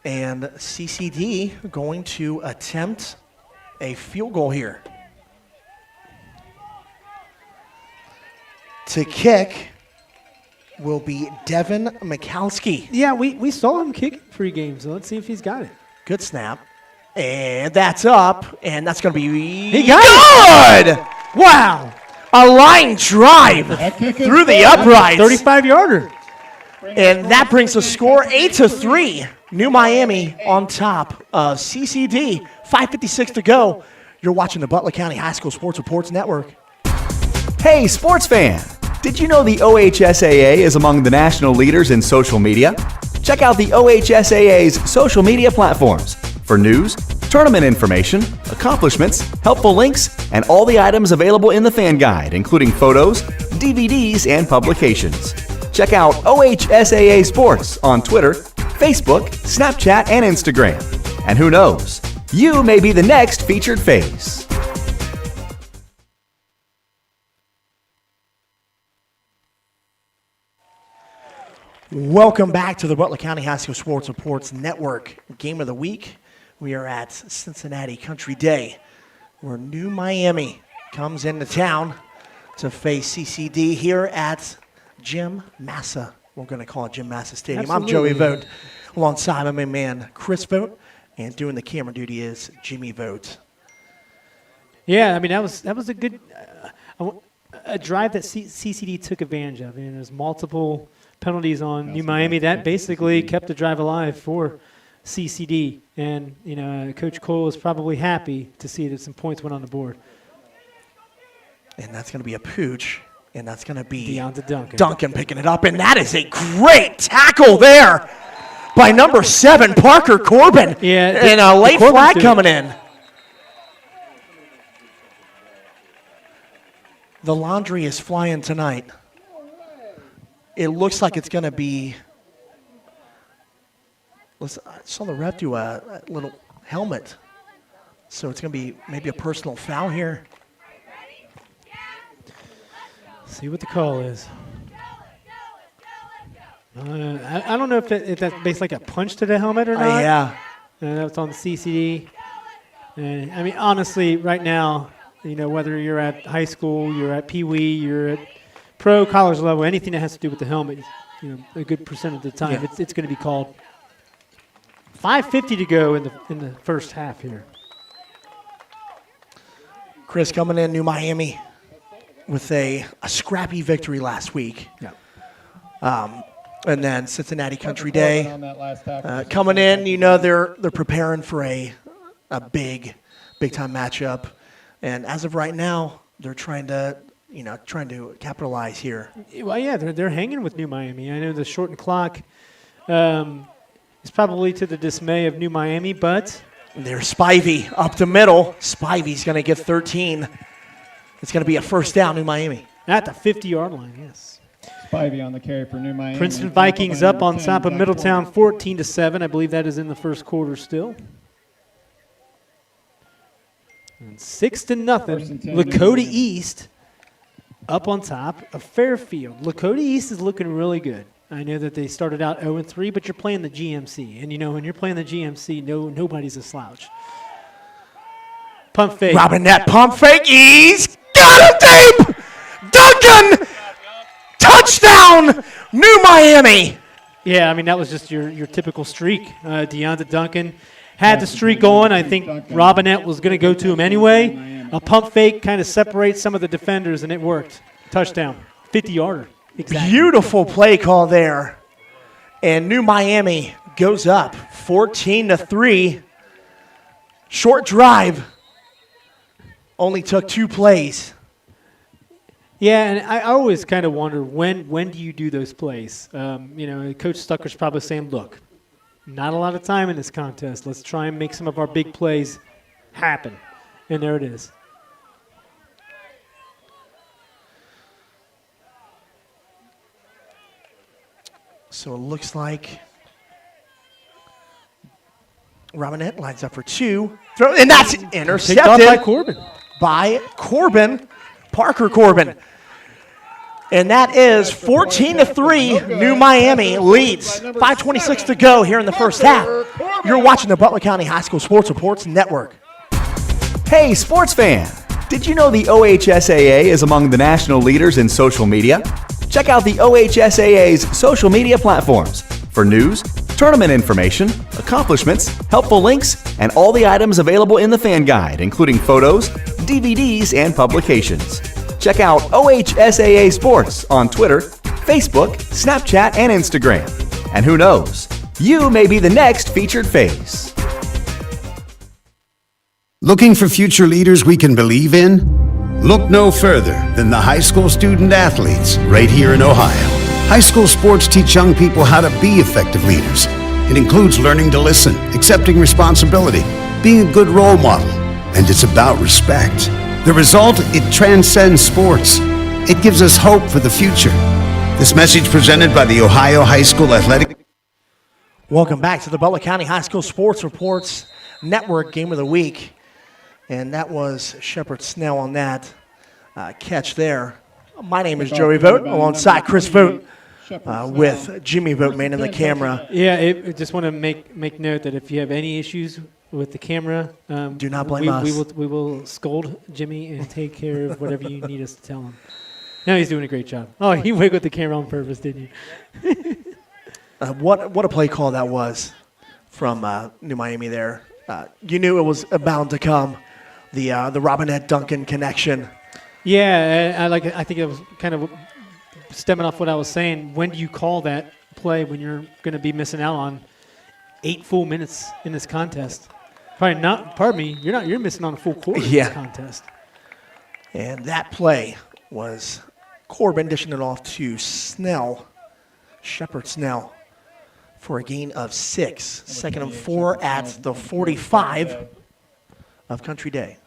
And CCD going to attempt a field goal here. To kick will be Devin Mikowski. Yeah, we saw him kicking pregame, so let's see if he's got it. Good snap. And that's up, and that's going to be He got good! Wow! A line drive through the uprights. 35-yarder. And that brings the score 8-3. New Miami on top of CCD. 5:56 to go. You're watching the Butler County High School Sports Reports Network. Hey, sports fan! Did you know the OHSAA is among the national leaders in social media? Check out the OHSAA's social media platforms for news, tournament information, accomplishments, helpful links, and all the items available in the fan guide, including photos, DVDs, and publications. Check out OHSAA Sports on Twitter, Facebook, Snapchat, and Instagram. And who knows, you may be the next featured face. Welcome back to the Butler County High School Sports Reports Network. Game of the week. We are at Cincinnati Country Day, where New Miami comes into town to face CCD here at Jim Massa. We're going to call it Jim Massa Stadium. Absolutely. I'm Joey Vogt, alongside my main man Chris Vogt, and doing the camera duty is Jimmy Vogt. Yeah, I mean that was a good a drive that CCD took advantage of. And there's multiple penalties on New Miami that basically kept the drive alive for CCD. And Coach Cole is probably happy to see that some points went on the board. And that's going to be a pooch, and that's going to be Deonta Duncan picking it up, and that is a great tackle there by number 7, Parker Corbin. Yeah, and a late flag coming in. The laundry is flying tonight. It looks like it's going to be. I saw the ref do a little helmet, so it's going to be maybe a personal foul here. See what the call is. I don't know if that's basically like a punch to the helmet or not. Yeah. That's on the CCD. And I mean, honestly, right now, whether you're at high school, you're at Pee Wee, you're at pro, college level, anything that has to do with the helmet, a good percent of the time, it's going to be called. 5:50 to go in the first half here. Chris coming in, New Miami, with a scrappy victory last week. Yeah. And then Cincinnati Country Day coming in. They're preparing for a big time matchup, and as of right now, they're trying to capitalize here. Well, yeah, they're hanging with New Miami. I know the shortened clock is probably to the dismay of New Miami, but there's Spivey up the middle. Spivey's going to get 13. It's going to be a first down, New Miami. At the 50-yard line, yes. Spivey on the carry for New Miami. Princeton Vikings up on top of Middletown 14-7. I believe that is in the first quarter still. And 6-0. Lakota East up on top of Fairfield. Lakota East is looking really good. I know that they started out 0-3, but you're playing the GMC. And, when you're playing the GMC, nobody's a slouch. Pump fake. Robinette pump fake. He's got him deep. Duncan. Touchdown, New Miami. Yeah, that was just your typical streak. Deonta Duncan had the streak going. I think Robinette was going to go to him anyway. A pump fake kind of separates some of the defenders, and it worked. Touchdown. 50-yarder. Exactly. Beautiful play call there. And New Miami goes up 14-3. Short drive. Only took 2 plays. Yeah, and I always kind of wonder when do you do those plays? Coach Stucker's probably saying, look, not a lot of time in this contest. Let's try and make some of our big plays happen. And there it is. So it looks like Robinette lines up for 2. And that's intercepted. Picked off by Corbin. By Corbin, Parker Corbin. And that is 14-3. New Miami leads. 5:26 to go here in the first half. You're watching the Butler County High School Sports Reports Network. Hey, sports fan! Did you know the OHSAA is among the national leaders in social media? Check out the OHSAA's social media platforms for news, tournament information, accomplishments, helpful links, and all the items available in the fan guide, including photos, DVDs, and publications. Check out OHSAA Sports on Twitter, Facebook, Snapchat, and Instagram. And who knows, you may be the next featured face. Looking for future leaders we can believe in? Look no further than the high school student athletes right here in Ohio. High school sports teach young people how to be effective leaders. It includes learning to listen, accepting responsibility, being a good role model, and it's about respect. The result, it transcends sports. It gives us hope for the future. This message presented by the Ohio High School Athletic. Welcome back to the Butler County High School Sports Reports Network Game of the Week. And that was Shepard Snell on that catch there. My name is Joey Vogt, alongside Chris Vogt, with Jimmy Vogt manning the camera. Yeah, I just want to make note that if you have any issues with the camera, do not blame us. We will scold Jimmy and take care of whatever you need us to tell him. No, he's doing a great job. Oh, he wiggled the camera on purpose, didn't you? What a play call that was from New Miami there. You knew it was bound to come. The Robinette Duncan connection. Yeah, I think it was kind of stemming off what I was saying. When do you call that play when you're going to be missing out on 8 full minutes in this contest? Probably not. Pardon me. You're missing on a full quarter in this contest. And that play was Corbin dishing it off to Snell, Shepard Snell, for a gain of 6. 2nd and 4 at the 45 of Country Day.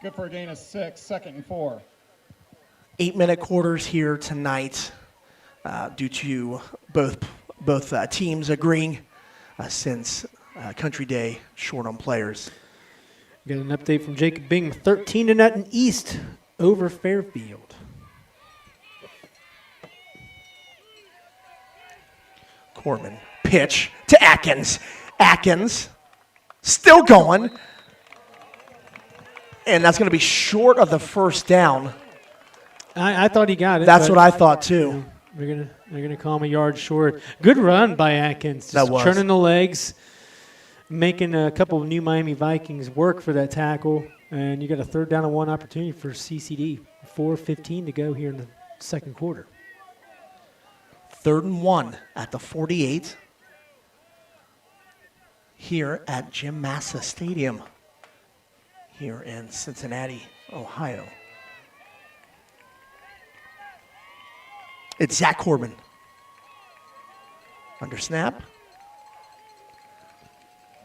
Good for a gain of 6, 2nd and 4. 8-minute quarters here tonight due to both teams agreeing since Country Day short on players. Got an update from Jacob Bing, 13-0 East over Fairfield. Corbin, pitch to Atkins. Atkins still going. And that's going to be short of the first down. I thought he got it. That's what I thought too. They're gonna call him a yard short. Good run by Atkins. That was churning the legs, making a couple of New Miami Vikings work for that tackle, and you got a 3rd down and 1 opportunity for CCD. 4:15 to go here in the second quarter. 3rd and 1 at the 48 here at Jim Massa Stadium here in Cincinnati, Ohio. It's Zach Corbin. Under snap.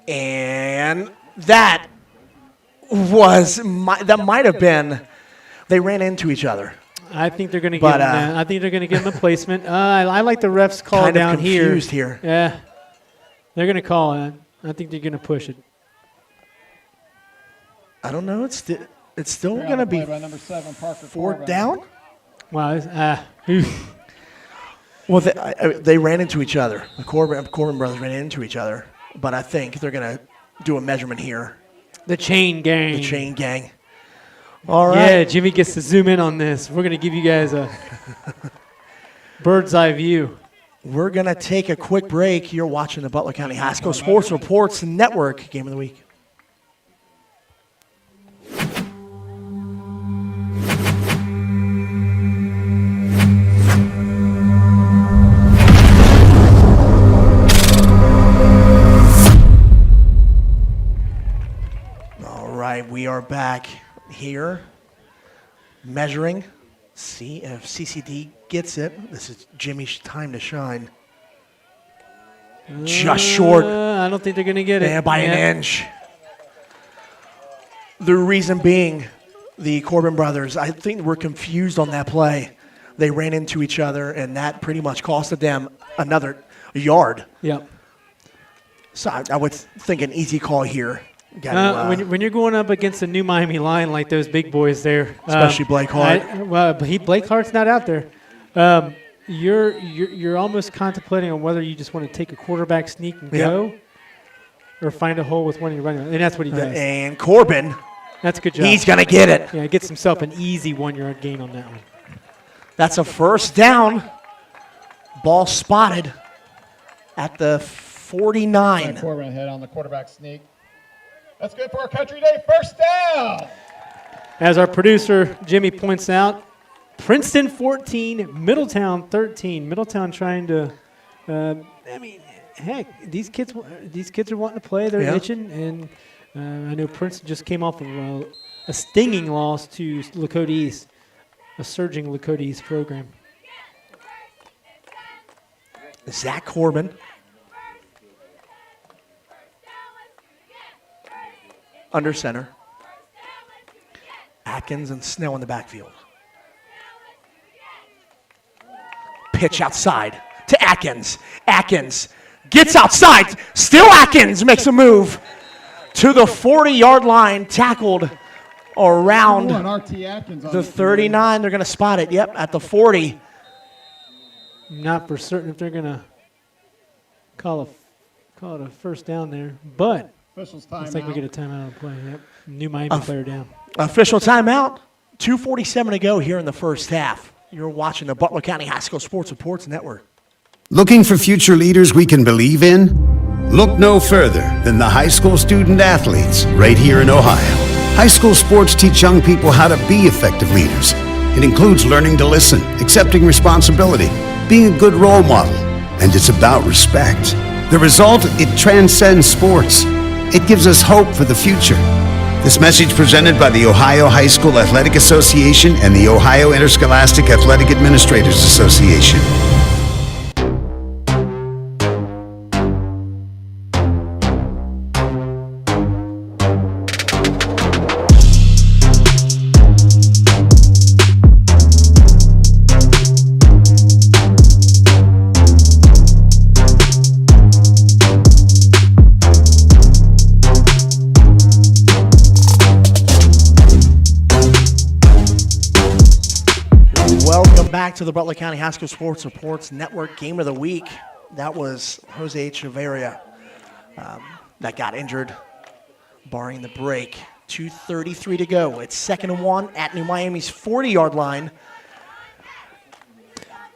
And that might have been, they ran into each other. I think they're going to give him. I think they're going to give him a placement. I like the refs call kind down of confused here. Yeah, they're going to call it. I think they're going to push it. I don't know. It's still going to be by number 7, Parker 4th down. Wow. Well, they ran into each other. The Corbin brothers ran into each other, but I think they're going to do a measurement here. The chain gang. The chain gang. All right. Yeah, Jimmy gets to zoom in on this. We're going to give you guys a bird's eye view. We're going to take a quick break. You're watching the Butler County High School Sports Reports Network Game of the Week. All right, we are back here measuring. See if CCD gets it. This is Jimmy's time to shine. Just short. I don't think they're going to get it. Yeah, by an inch. The reason being, the Corbin brothers, I think were confused on that play. They ran into each other, and that pretty much costed them another yard. Yep. So I would think an easy call here. When you're going up against a New Miami line like those big boys there, especially Blake Hart. Blake Hart's not out there. You're almost contemplating on whether you just want to take a quarterback sneak and go, or find a hole with one of your running, and that's what he does. And Corbin, that's a good job. He's gonna get it. Yeah, he gets himself an easy 1-yard gain on that one. That's a first down. Ball spotted at the 49. Corbin ahead on the quarterback sneak. That's good for our Country Day first down. As our producer, Jimmy, points out, Princeton 14, Middletown 13. Middletown trying to, heck, these kids are wanting to play. They're itching. And I know Princeton just came off of a stinging loss to Lakota East, a surging Lakota East program. Zach Corbin. Under center. Atkins and Snell in the backfield. Pitch outside to Atkins. Atkins gets outside. Still Atkins makes a move to the 40-yard line, tackled around the 39. They're going to spot it. Yep, at the 40. Not for certain if they're going to call it a first down there, but looks like we get a timeout on the play. Yep. New Miami player down. Official timeout. 2:47 to go here in the first half. You're watching the Butler County High School Sports Reports Network. Looking for future leaders we can believe in? Look no further than the high school student athletes right here in Ohio. High school sports teach young people how to be effective leaders. It includes learning to listen, accepting responsibility, being a good role model, and it's about respect. The result, it transcends sports. It gives us hope for the future. This message presented by the Ohio High School Athletic Association and the Ohio Interscholastic Athletic Administrators Association. Back to the Butler County High School Sports Reports Network Game of the Week. That was Jose Echeverria that got injured, barring the break. 2:33 to go. It's 2nd and 1 at New Miami's 40-yard line.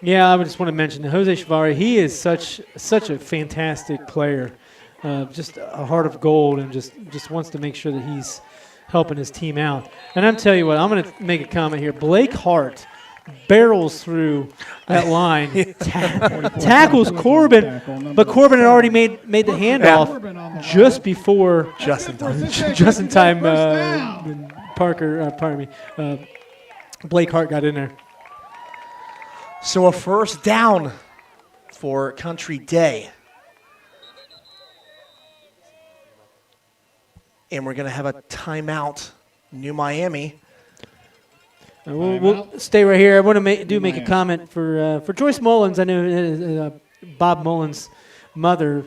Yeah, I would just want to mention Jose Echeverria. He is such a fantastic player, just a heart of gold, and just wants to make sure that he's helping his team out. And I'm telling you what, I'm going to make a comment here. Blake Hart barrels through that line, tackles Corbin, but Corbin had already made the handoff just before Justin time. Blake Hart got in there. So a first down for Country Day. And we're going to have a timeout, New Miami. We'll stay right here. I want to make a comment for Joyce Mullins. I know Bob Mullins' mother.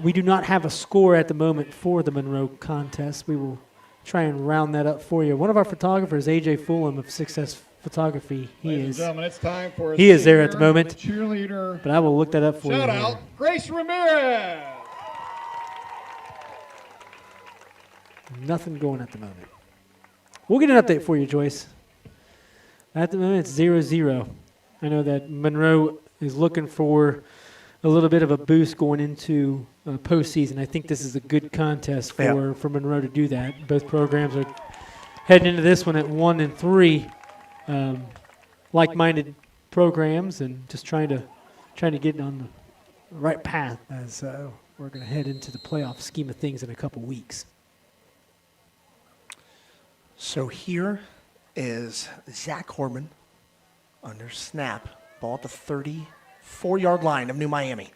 We do not have a score at the moment for the Monroe contest. We will try and round that up for you. One of our photographers, AJ Fulham of Success photography. Ladies and gentlemen, it's time for He is there at the moment. Cheerleader. But I will look that up for Shout you. out, Grace Ramirez. Nothing going at the moment. We'll get an update for you, Joyce. At the moment, it's 0-0. I know that Monroe is looking for a little bit of a boost going into postseason. I think this is a good contest for Monroe to do that. Both programs are heading into this one at 1-3, like-minded programs, and just trying to get on the right path as we're going to head into the playoff scheme of things in a couple weeks. So here is Zach Corbin under snap. Ball at the 34-yard line of New Miami.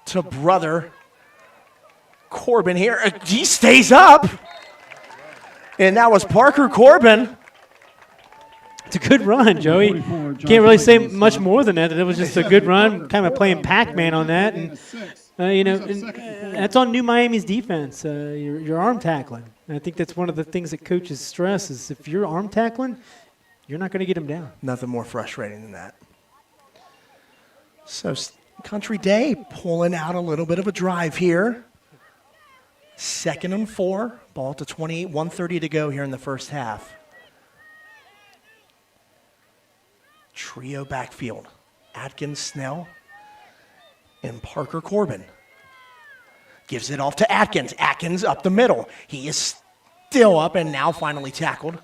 To brother Corbin here. He stays up. And that was Parker Corbin. It's a good run, Joey. Can't really say much more than that. It was just a good run, kind of playing Pac-Man on that. And, that's on New Miami's defense, your arm tackling. And I think that's one of the things that coaches stress is if you're arm tackling, you're not going to get them down. Nothing more frustrating than that. So Country Day pulling out a little bit of a drive here. 2nd and 4, ball to 28, 1:30 to go here in the first half. Trio backfield. Atkins, Snell, and Parker Corbin. Gives it off to Atkins. Atkins up the middle. He is still up and now finally tackled.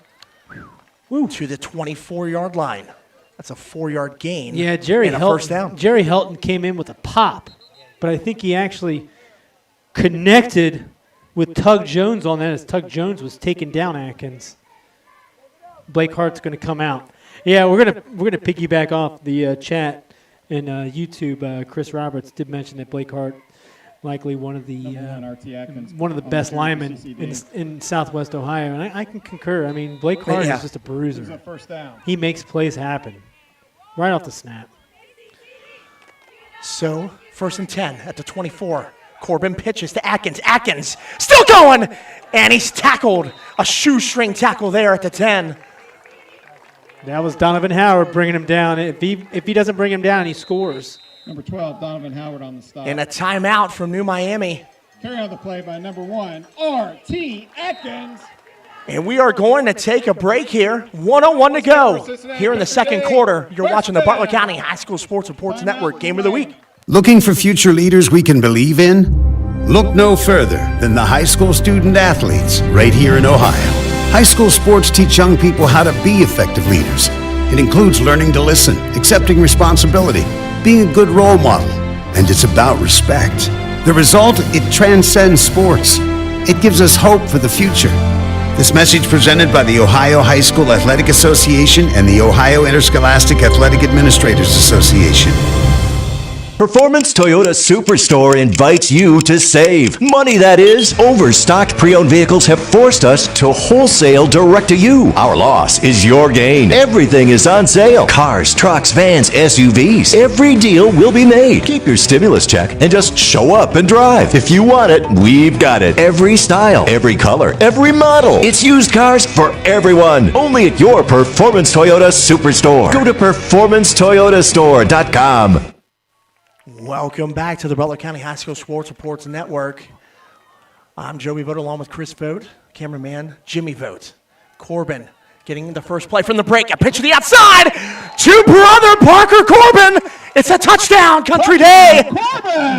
To the 24-yard line. That's a 4-yard gain. Yeah, Jerry and a first down. Jerry Helton came in with a pop, but I think he actually connected with Tug Jones on that as Tug Jones was taking down Atkins. Blake Hart's going to come out. Yeah, we're gonna piggyback off the chat and YouTube. Chris Roberts did mention that Blake Hart likely one of the best linemen in Southwest Ohio, and I can concur. I mean, Blake Hart is just a bruiser. First down. He makes plays happen right off the snap. So 1st and 10 at the 24. Corbin pitches to Atkins. Atkins still going, and he's tackled. A shoestring tackle there at the 10. That was Donovan Howard bringing him down. If he doesn't bring him down, he scores. Number 12, Donovan Howard on the stop. And a timeout from New Miami. Carry on the play by number 1, R.T. Atkins. And we are going to take a break here. 1:01 to go here in the second quarter. You're watching the Butler County High School Sports Reports Network Game of the Week. Looking for future leaders we can believe in? Look no further than the high school student athletes right here in Ohio. High school sports teach young people how to be effective leaders. It includes learning to listen, accepting responsibility, being a good role model, and it's about respect. The result, it transcends sports. It gives us hope for the future. This message presented by the Ohio High School Athletic Association and the Ohio Interscholastic Athletic Administrators Association. Performance Toyota Superstore invites you to save. Money, that is. Overstocked pre-owned vehicles have forced us to wholesale direct to you. Our loss is your gain. Everything is on sale. Cars, trucks, vans, SUVs. Every deal will be made. Keep your stimulus check and just show up and drive. If you want it, we've got it. Every style, every color, every model. It's used cars for everyone. Only at your Performance Toyota Superstore. Go to performancetoyotastore.com. Welcome back to the Butler County High School Sports Reports Network. I'm Joey Vogt along with Chris Vogt, cameraman Jimmy Vogt. Corbin getting the first play from the break. A pitch to the outside to brother Parker Corbin. It's a touchdown, Country Day.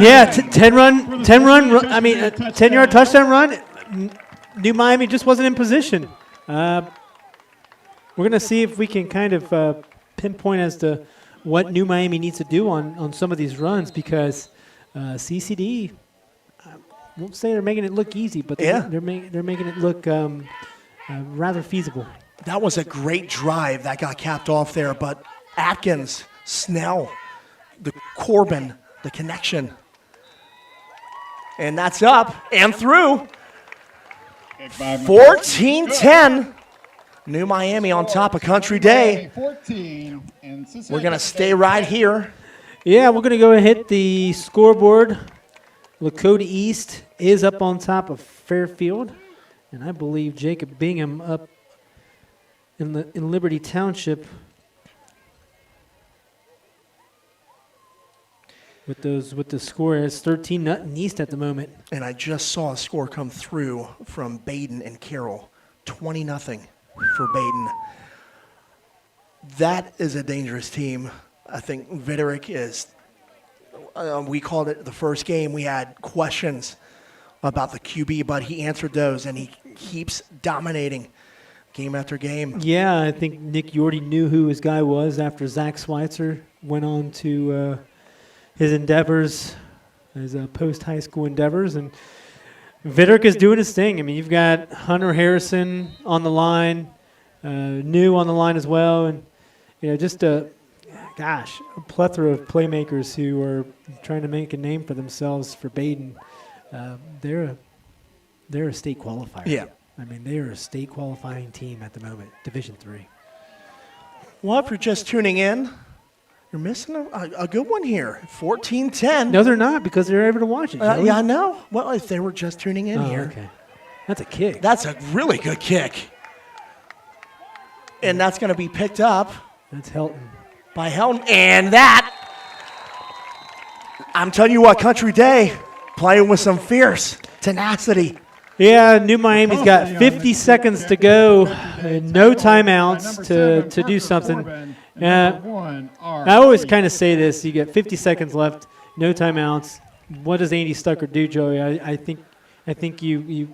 Yeah, 10-yard touchdown run. New Miami just wasn't in position. We're going to see if we can kind of pinpoint as to what New Miami needs to do on some of these runs, because CCD, I won't say they're making it look easy, but they're making it look rather feasible. That was a great drive that got capped off there, but Atkins, Snell, the Corbin, the connection. And that's up and through. 14-10. New Miami on top of Country Day. We're going to stay right here. Yeah, we're going to go and hit the scoreboard. Lakota East is up on top of Fairfield. And I believe Jacob Bingham up in Liberty Township with the score. It's 13-0 East at the moment. And I just saw a score come through from Baden and Carroll. 20-0 for Baden. That is a dangerous team. I think Viderick is, we called it the first game. We had questions about the QB, but he answered those, and he keeps dominating game after game. Yeah, I think Nick Yorty knew who his guy was after Zach Schweitzer went on to his endeavors, his post-high school endeavors, and Viderick is doing his thing. I mean, you've got Hunter Harrison on the line, New on the line as well, and just a plethora of playmakers who are trying to make a name for themselves for Baden. They're a state qualifier. Yeah. I mean, they are a state qualifying team at the moment, Division III. Well, if you're just tuning in, you're missing a good one here. 14-10. No, they're not, because they're able to watch it. Joey. Yeah, I know. Well, if they were just tuning in here. Okay. That's a kick. That's a really good kick. And that's going to be picked up That's Helton. by Helton. And that, I'm telling you what, Country Day, playing with some fierce tenacity. Yeah, New Miami's got 50 seconds to go, and no timeouts to do something. I always kind of say this: you get 50 seconds left, no timeouts. What does Andy Stucker do, Joey? I think you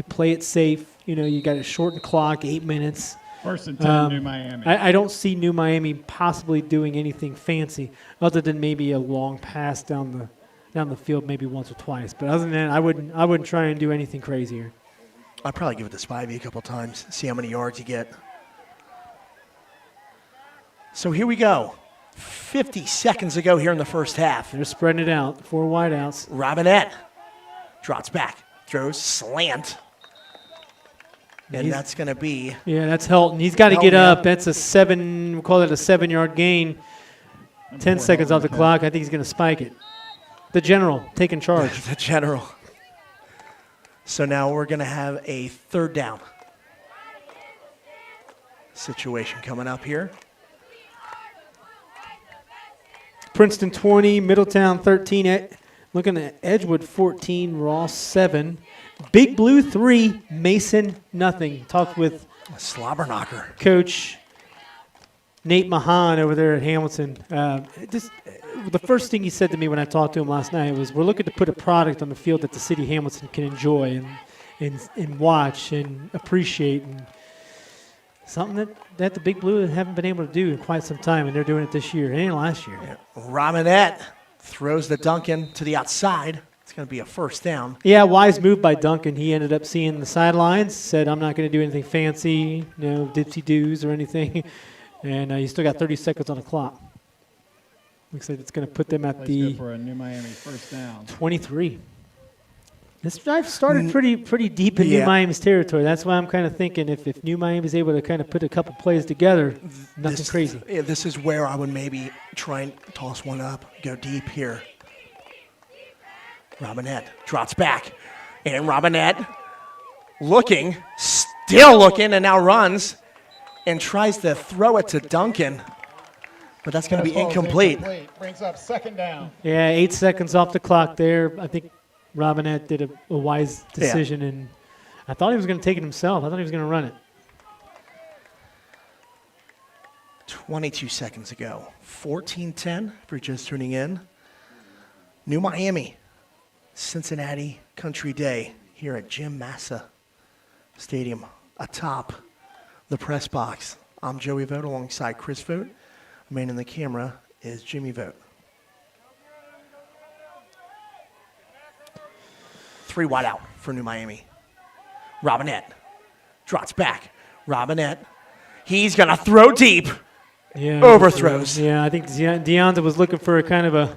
play it safe. You got to shorten the clock, 8 minutes. First and 10, New Miami. I don't see New Miami possibly doing anything fancy, other than maybe a long pass down the field, maybe once or twice. But other than that, I wouldn't try and do anything crazier. I'd probably give it to Spivey a couple times, see how many yards you get. So here we go. 50 seconds to go here in the first half. They're spreading it out. 4 wideouts. Robinette drops back, throws slant. And that's going to be. Yeah, that's Helton. He's got to get up. That's we'll call it a 7-yard gain. 10 seconds off the clock. I think he's going to spike it. The general taking charge. The general. So now we're going to have a third down situation coming up here. Princeton 20, Middletown 13. Looking at Edgewood 14, Ross 7. Big Blue 3, Mason nothing. Talked with A slobber knocker. Coach Nate Mahan over there at Hamilton. The first thing he said to me when I talked to him last night was, we're looking to put a product on the field that the city of Hamilton can enjoy and watch and appreciate, and something that the Big Blue haven't been able to do in quite some time, and they're doing it this year and last year. Yeah. Robinette throws the Duncan to the outside. It's going to be a first down. Yeah, wise move by Duncan. He ended up seeing the sidelines, said, I'm not going to do anything fancy, dipsy-doos or anything, and he still got 30 seconds on the clock. Looks like it's going to put them at the for a New Miami first down. 23. This drive started pretty deep in New Miami's territory. That's why I'm kind of thinking if New Miami's able to kind of put a couple plays together, nothing crazy. Yeah, this is where I would maybe try and toss one up, go deep here. Robinette drops back, and Robinette still looking, and now runs and tries to throw it to Duncan. But that's going to be incomplete. Brings up second down. Yeah, 8 seconds off the clock there. I think Robinette did a wise decision, and I thought he was going to take it himself. I thought he was going to run it. 22 seconds ago. 14-10 if you're just tuning in. New Miami, Cincinnati Country Day here at Jim Massa Stadium atop the press box. I'm Joey Vogt alongside Chris Vogt. Man in the camera is Jimmy Vogt. 3 wide out for New Miami. Robinette drops back. Robinette, he's going to throw deep. Yeah, Overthrows. Yeah, I think Deonta was looking for a kind of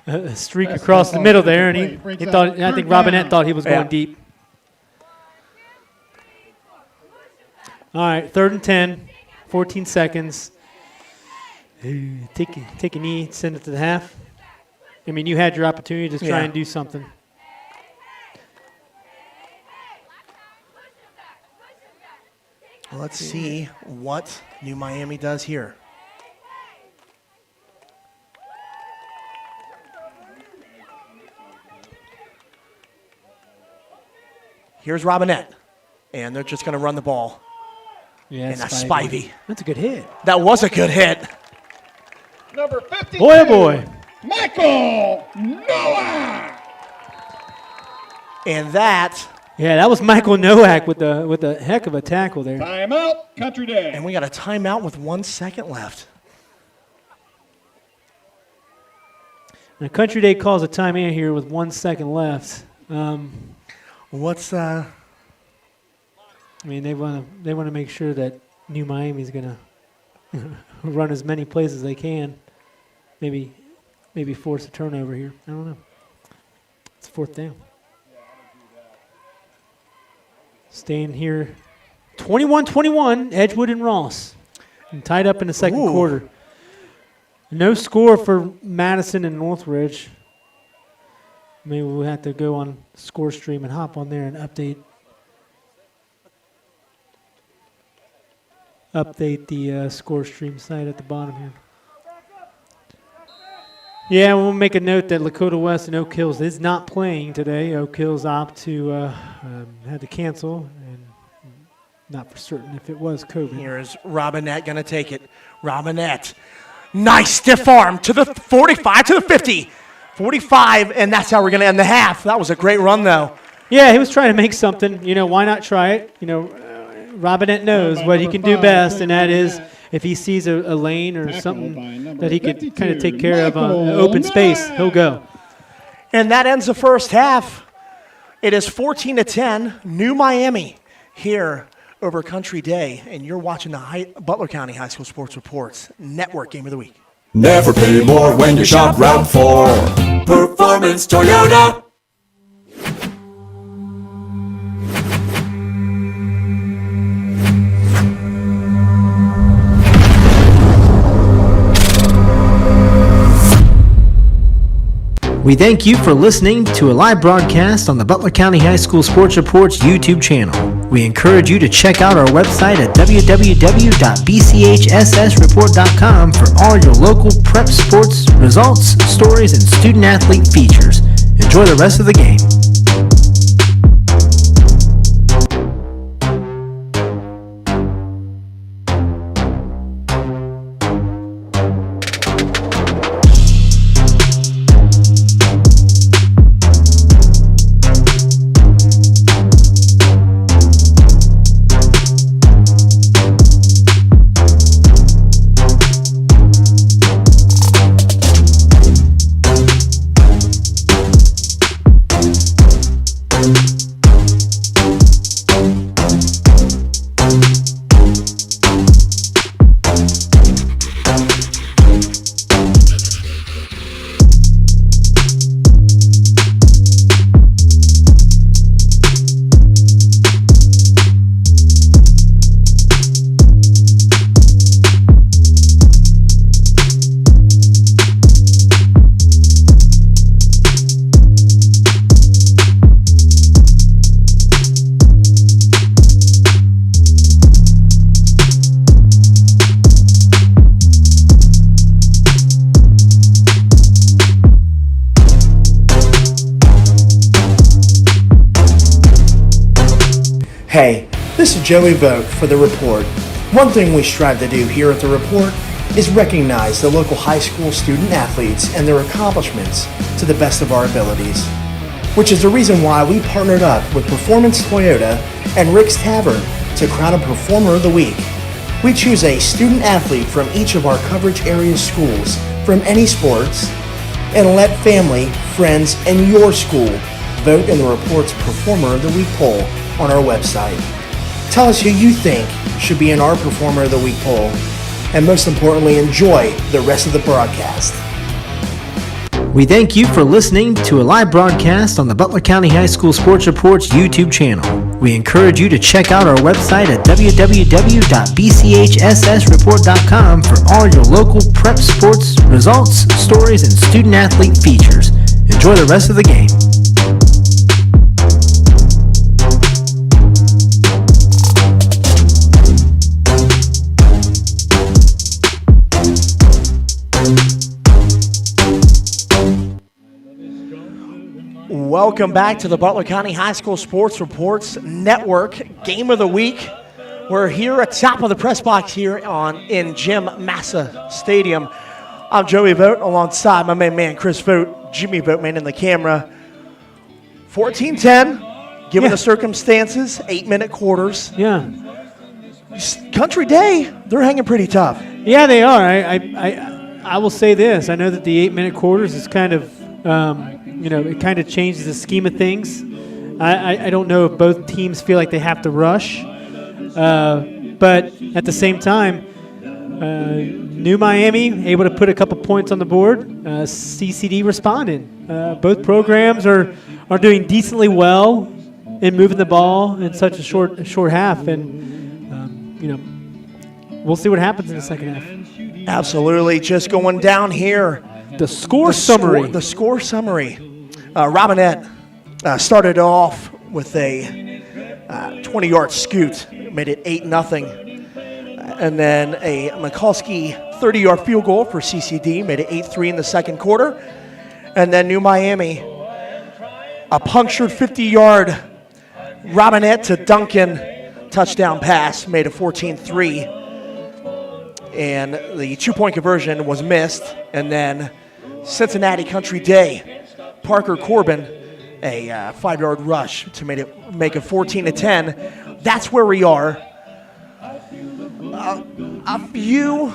a streak across the middle there, and he thought. I think Robinette thought he was going deep. All right, 3rd and 10, 14 seconds. Take a knee, send it to the half. I mean, you had your opportunity to try and do something. Let's see what New Miami does here. Here's Robinette, and they're just going to run the ball. Yeah, and that's Spivey. That's a good hit. That was a good hit. Number 52. Boy, oh boy. Michael Noah. And that. Yeah, that was Michael Nowak with a heck of a tackle there. Timeout, Country Day. And we got a timeout with 1 second left. Now, Country Day calls a timeout here with 1 second left. What's I mean, they want to make sure that New Miami's going to run as many plays as they can. Maybe force a turnover here. I don't know. It's 4th down. Staying here, 21-21, Edgewood and Ross, and tied up in the second quarter. No score for Madison and Northridge. Maybe we'll have to go on Score Stream and hop on there and update the Score Stream site at the bottom here. Yeah, we'll make a note that Lakota West and Oak Hills is not playing today. Oak Hills had to cancel, and not for certain if it was COVID. Here's Robinette going to take it. Robinette, nice stiff arm to the 45, to the 50. 45, and that's how we're going to end the half. That was a great run, though. Yeah, he was trying to make something. You know, why not try it? You know, Robinette knows what he can do best, and that is if he sees a lane or something that he could kind of take care of open space, he'll go. And that ends the first half. It is 14-10, New Miami here over Country Day, and you're watching the Butler County High School Sports Reports Network Game of the Week. Never pay more when you shop Route 4. Performance Toyota. We thank you for listening to a live broadcast on the Butler County High School Sports Reports YouTube channel. We encourage you to check out our website at www.bchssreport.com for all your local prep sports results, stories, and student-athlete features. Enjoy the rest of the game. Hey, this is Joey Vogt for The Report. One thing we strive to do here at The Report is recognize the local high school student athletes and their accomplishments to the best of our abilities, which is the reason why we partnered up with Performance Toyota and Rick's Tavern to crown a Performer of the Week. We choose a student athlete from each of our coverage area schools from any sports and let family, friends, and your school vote in the Report's Performer of the Week poll on our website. Tell us who you think should be in our Performer of the Week poll, and most importantly, enjoy the rest of the broadcast. We thank you for listening to a live broadcast on the Butler County High School Sports Reports YouTube channel. We encourage you to check out our website at www.bchssreport.com for all your local prep sports results, stories, and student-athlete features. Enjoy the rest of the game. Welcome back to the Butler County High School Sports Reports Network Game of the Week. We're here at top of the press box here in Jim Massa Stadium. I'm Joey Vogt alongside my main man Chris Vogt, Jimmy Vogt man in the camera. 14-10, given the circumstances, 8-minute quarters. Yeah. Country Day, they're hanging pretty tough. Yeah, they are. I will say this. I know that the 8-minute quarters is kind of, it kind of changes the scheme of things. I don't know if both teams feel like they have to rush. But at the same time, New Miami able to put a couple points on the board. CCD responded. Both programs are doing decently well in moving the ball in such a short half. And, we'll see what happens in the second half. Absolutely. Just going down here. The score summary. The score summary. Robinette started off with a 20-yard scoot, made it 8-0. And then a Mikulski 30-yard field goal for CCD, made it 8-3 in the second quarter. And then New Miami, a punctured 50-yard Robinette to Duncan touchdown pass, made it 14-3. And the two-point conversion was missed. And then Cincinnati Country Day, Parker Corbin, a 5-yard rush to make it 14-10. That's where we are. A few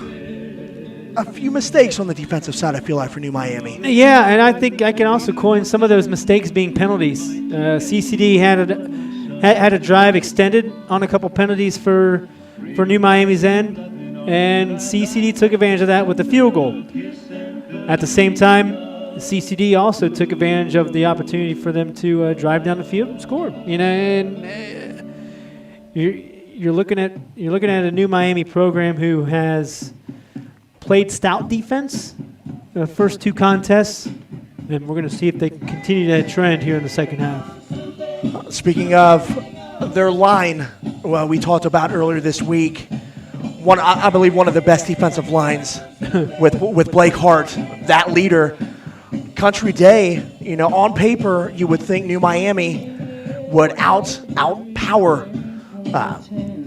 mistakes on the defensive side, I feel like, for New Miami. Yeah, and I think I can also coin some of those mistakes being penalties. CCD had a drive extended on a couple penalties for New Miami's end, and CCD took advantage of that with the field goal. At the same time, CCD also took advantage of the opportunity for them to drive down the field and score. And you're looking at a New Miami program who has played stout defense the first two contests, and we're going to see if they can continue that trend here in the second half. Speaking of their line, well, we talked about earlier this week. I believe one of the best defensive lines with Blake Hart, that leader. Country Day, on paper, you would think New Miami would outpower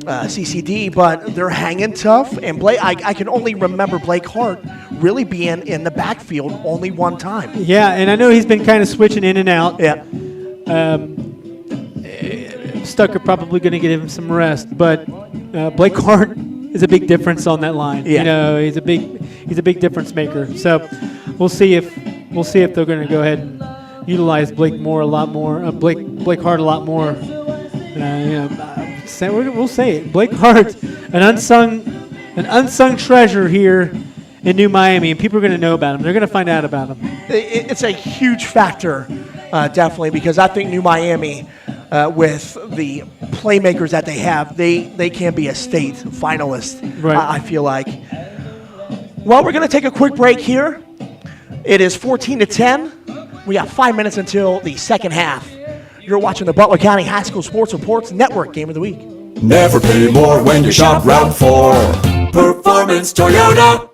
CCD, but they're hanging tough. And Blake, I can only remember Blake Hart really being in the backfield only one time. Yeah, and I know he's been kind of switching in and out. Yeah. Stucker probably going to give him some rest, but Blake Hart is a big difference on that line. Yeah. He's a big difference maker. So we'll see if they're going to go ahead and utilize Blake Hart a lot more. We'll say it. Blake Hart, an unsung treasure here in New Miami, and people are going to know about him. They're going to find out about him. It's a huge factor, definitely, because I think New Miami, with the playmakers that they have, they can be a state finalist, right. I feel like. Well, we're going to take a quick break here. It is 14-10. We got 5 minutes until the second half. You're watching the Butler County High School Sports Reports Network Game of the Week. Never pay more when you shop Route 4. Performance Toyota.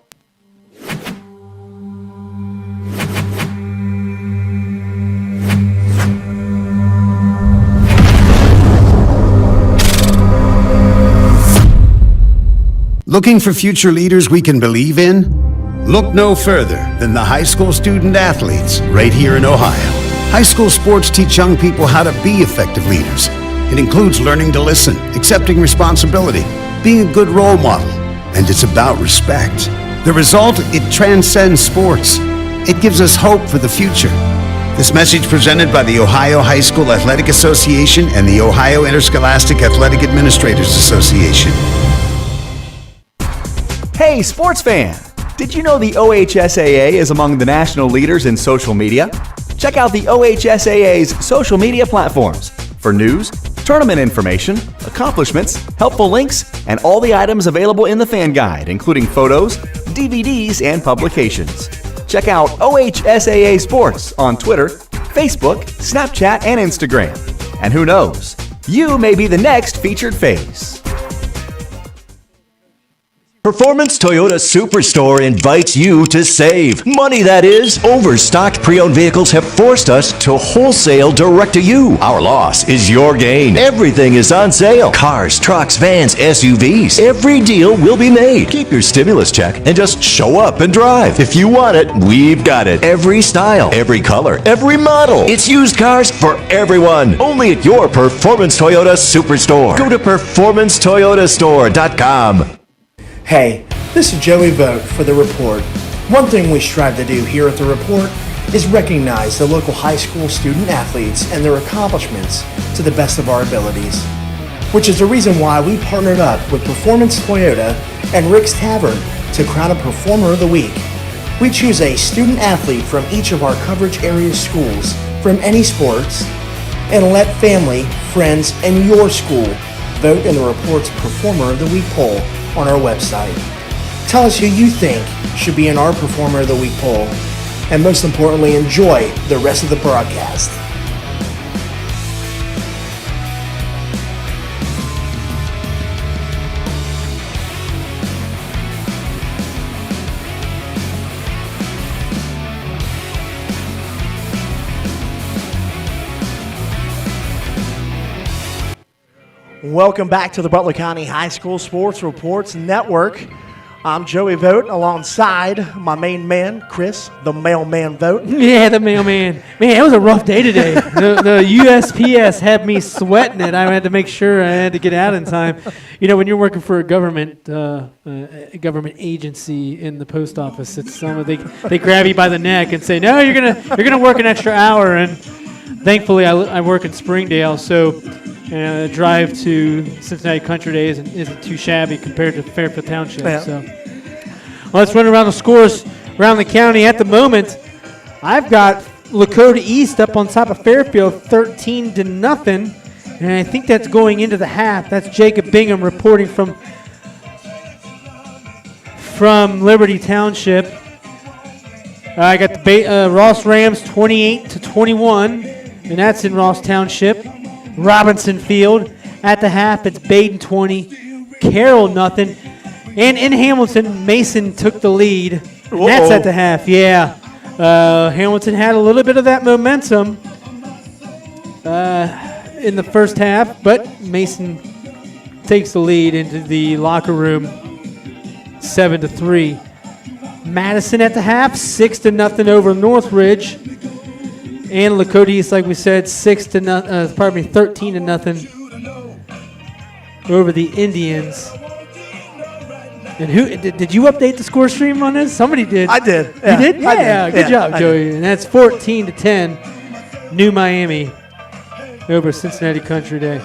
Looking for future leaders we can believe in? Look no further than the high school student athletes right here in Ohio. High school sports teach young people how to be effective leaders. It includes learning to listen, accepting responsibility, being a good role model, and it's about respect. The result, it transcends sports. It gives us hope for the future. This message presented by the Ohio High School Athletic Association and the Ohio Interscholastic Athletic Administrators Association. Hey, sports fan! Did you know the OHSAA is among the national leaders in social media? Check out the OHSAA's social media platforms for news, tournament information, accomplishments, helpful links, and all the items available in the fan guide, including photos, DVDs, and publications. Check out OHSAA Sports on Twitter, Facebook, Snapchat, and Instagram. And who knows, you may be the next featured face. Performance Toyota Superstore invites you to save. Money that is. Overstocked pre-owned vehicles have forced us to wholesale direct to you. Our loss is your gain. Everything is on sale. Cars, trucks, vans, SUVs. Every deal will be made. Keep your stimulus check and just show up and drive. If you want it, we've got it. Every style, every color, every model. It's used cars for everyone. Only at your Performance Toyota Superstore. Go to performancetoyotastore.com. Hey, this is Joey Vogt for The Report. One thing we strive to do here at The Report is recognize the local high school student athletes and their accomplishments to the best of our abilities, which is the reason why we partnered up with Performance Toyota and Rick's Tavern to crown a Performer of the Week. We choose a student athlete from each of our coverage area schools from any sports and let family, friends, and your school vote in the Report's Performer of the Week poll on our website. Tell us who you think should be in our Performer of the Week poll, and most importantly, enjoy the rest of the broadcast. Welcome back to the Butler County High School Sports Reports Network. I'm Joey Vogt alongside my main man, Chris, the mailman Vogt. Yeah, the mailman. Man, it was a rough day today. The USPS had me sweating it. I had to make sure I had to get out in time. You know, when you're working for a government agency in the post office, it's they grab you by the neck and say, "No, you're gonna work an extra hour." And thankfully, I work in Springdale, so. Drive to Cincinnati Country Day isn't too shabby compared to Fairfield Township. Yeah. So, let's run around the scores around the county. At the moment, I've got Lakota East up on top of Fairfield, 13-0, and I think that's going into the half. That's Jacob Bingham reporting from Liberty Township. I got the Ross Rams 28-21, and that's in Ross Township. Robinson Field. At the half, it's Baden 20, Carroll nothing. And in Hamilton, Mason took the lead. That's at the half, yeah. Hamilton had a little bit of that momentum in the first half, but Mason takes the lead into the locker room 7-3. Madison at the half, 6-0 over Northridge. And Lakota East, like we said, 13-0 over the Indians. And who did you update the score stream on this? Somebody did. I did. Yeah. You did? Yeah. I did. Good job, Joey. And that's 14-10, New Miami over Cincinnati Country Day.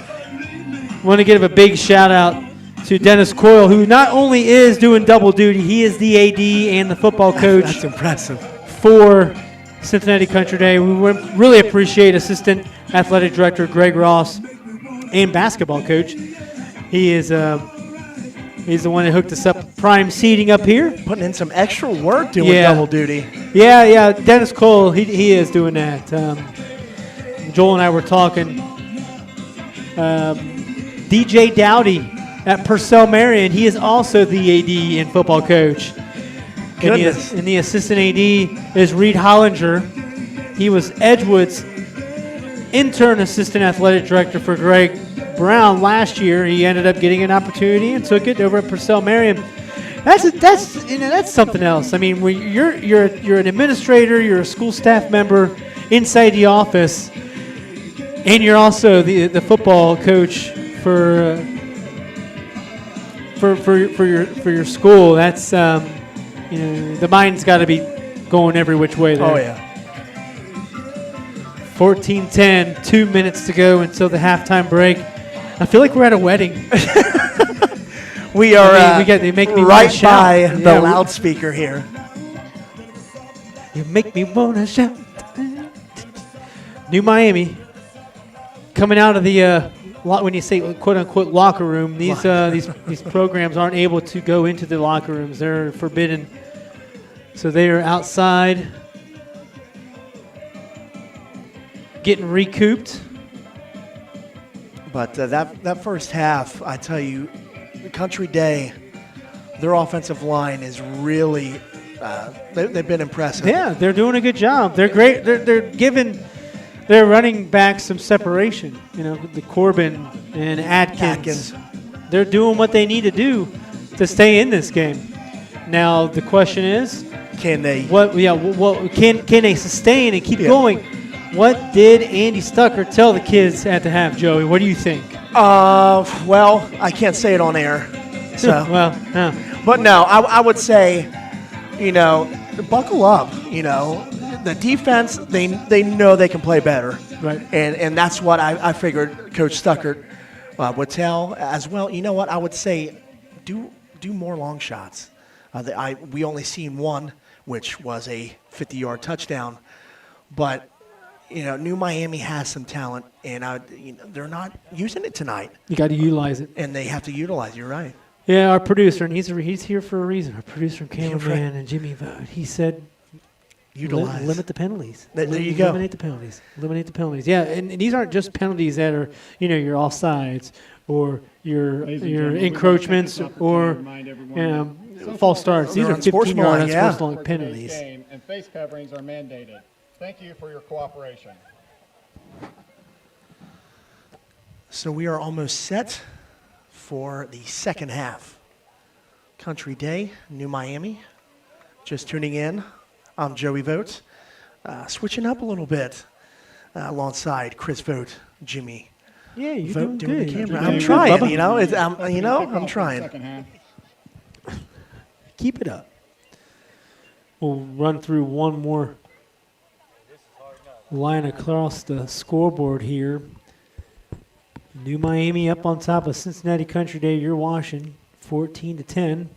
Want to give a big shout out to Dennis Coyle, who not only is doing double duty, he is the AD and the football coach. That's impressive. For Cincinnati Country Day. We really appreciate Assistant Athletic Director Greg Ross and basketball coach. He's the one that hooked us up prime seating up here. Putting in some extra work doing double duty. Yeah. Dennis Cole, he is doing that. Joel and I were talking. DJ Dowdy at Purcell Marion, he is also the AD and football coach. And the assistant AD is Reed Hollinger. He was Edgewood's intern assistant athletic director for Greg Brown last year. He ended up getting an opportunity and took it over at Purcell Marion. That's something else. I mean, you're an administrator, you're a school staff member inside the office, and you're also the football coach for your school. That's the mind's got to be going every which way there. Oh, yeah. 14-10, 2 minutes to go until the halftime break. I feel like we're at a wedding. We are they make me right by the loudspeaker here. You make me want to shout. New Miami coming out of the when you say quote unquote locker room, these programs aren't able to go into the locker rooms. They're forbidden. So they are outside getting recouped. But that first half, I tell you, the Country Day their offensive line is really, they've been impressive. Yeah, they're doing a good job. They're great. They're giving their running back some separation. You know, the Corbin and Atkins. They're doing what they need to do to stay in this game. Now the question is, Can they? what can they sustain and keep going? What did Andy Stucker tell the kids at the half, Joey? What do you think? Well, I can't say it on air. So, but no, I would say, buckle up. The defense, they know they can play better, right? And that's what I figured Coach Stucker would tell as well. You know what? I would say, do more long shots. We only seen one, which was a 50-yard touchdown, but. New Miami has some talent, and they're not using it tonight. You got to utilize it, and they have to utilize. You're right. Yeah, our producer, and he's here for a reason. Our producer, cameraman, and Jimmy Vogt. He said, utilize, limit the penalties. There you go. Eliminate the penalties. Eliminate the penalties. Yeah, and these aren't just penalties that are your offsides or your encroachments or false starts. These are 15-yard unsportsmanlike penalties. And face coverings are mandated. Thank you for your cooperation. So we are almost set for the second half. Country Day, New Miami. Just tuning in, I'm Joey Vogt. Switching up a little bit alongside Chris Vogt, Jimmy. Yeah, you're Vogt doing the good. camera. I'm trying, I'm trying. Keep it up. We'll run through one more line across the scoreboard here. New Miami up on top of Cincinnati Country Day. You're watching 14-10.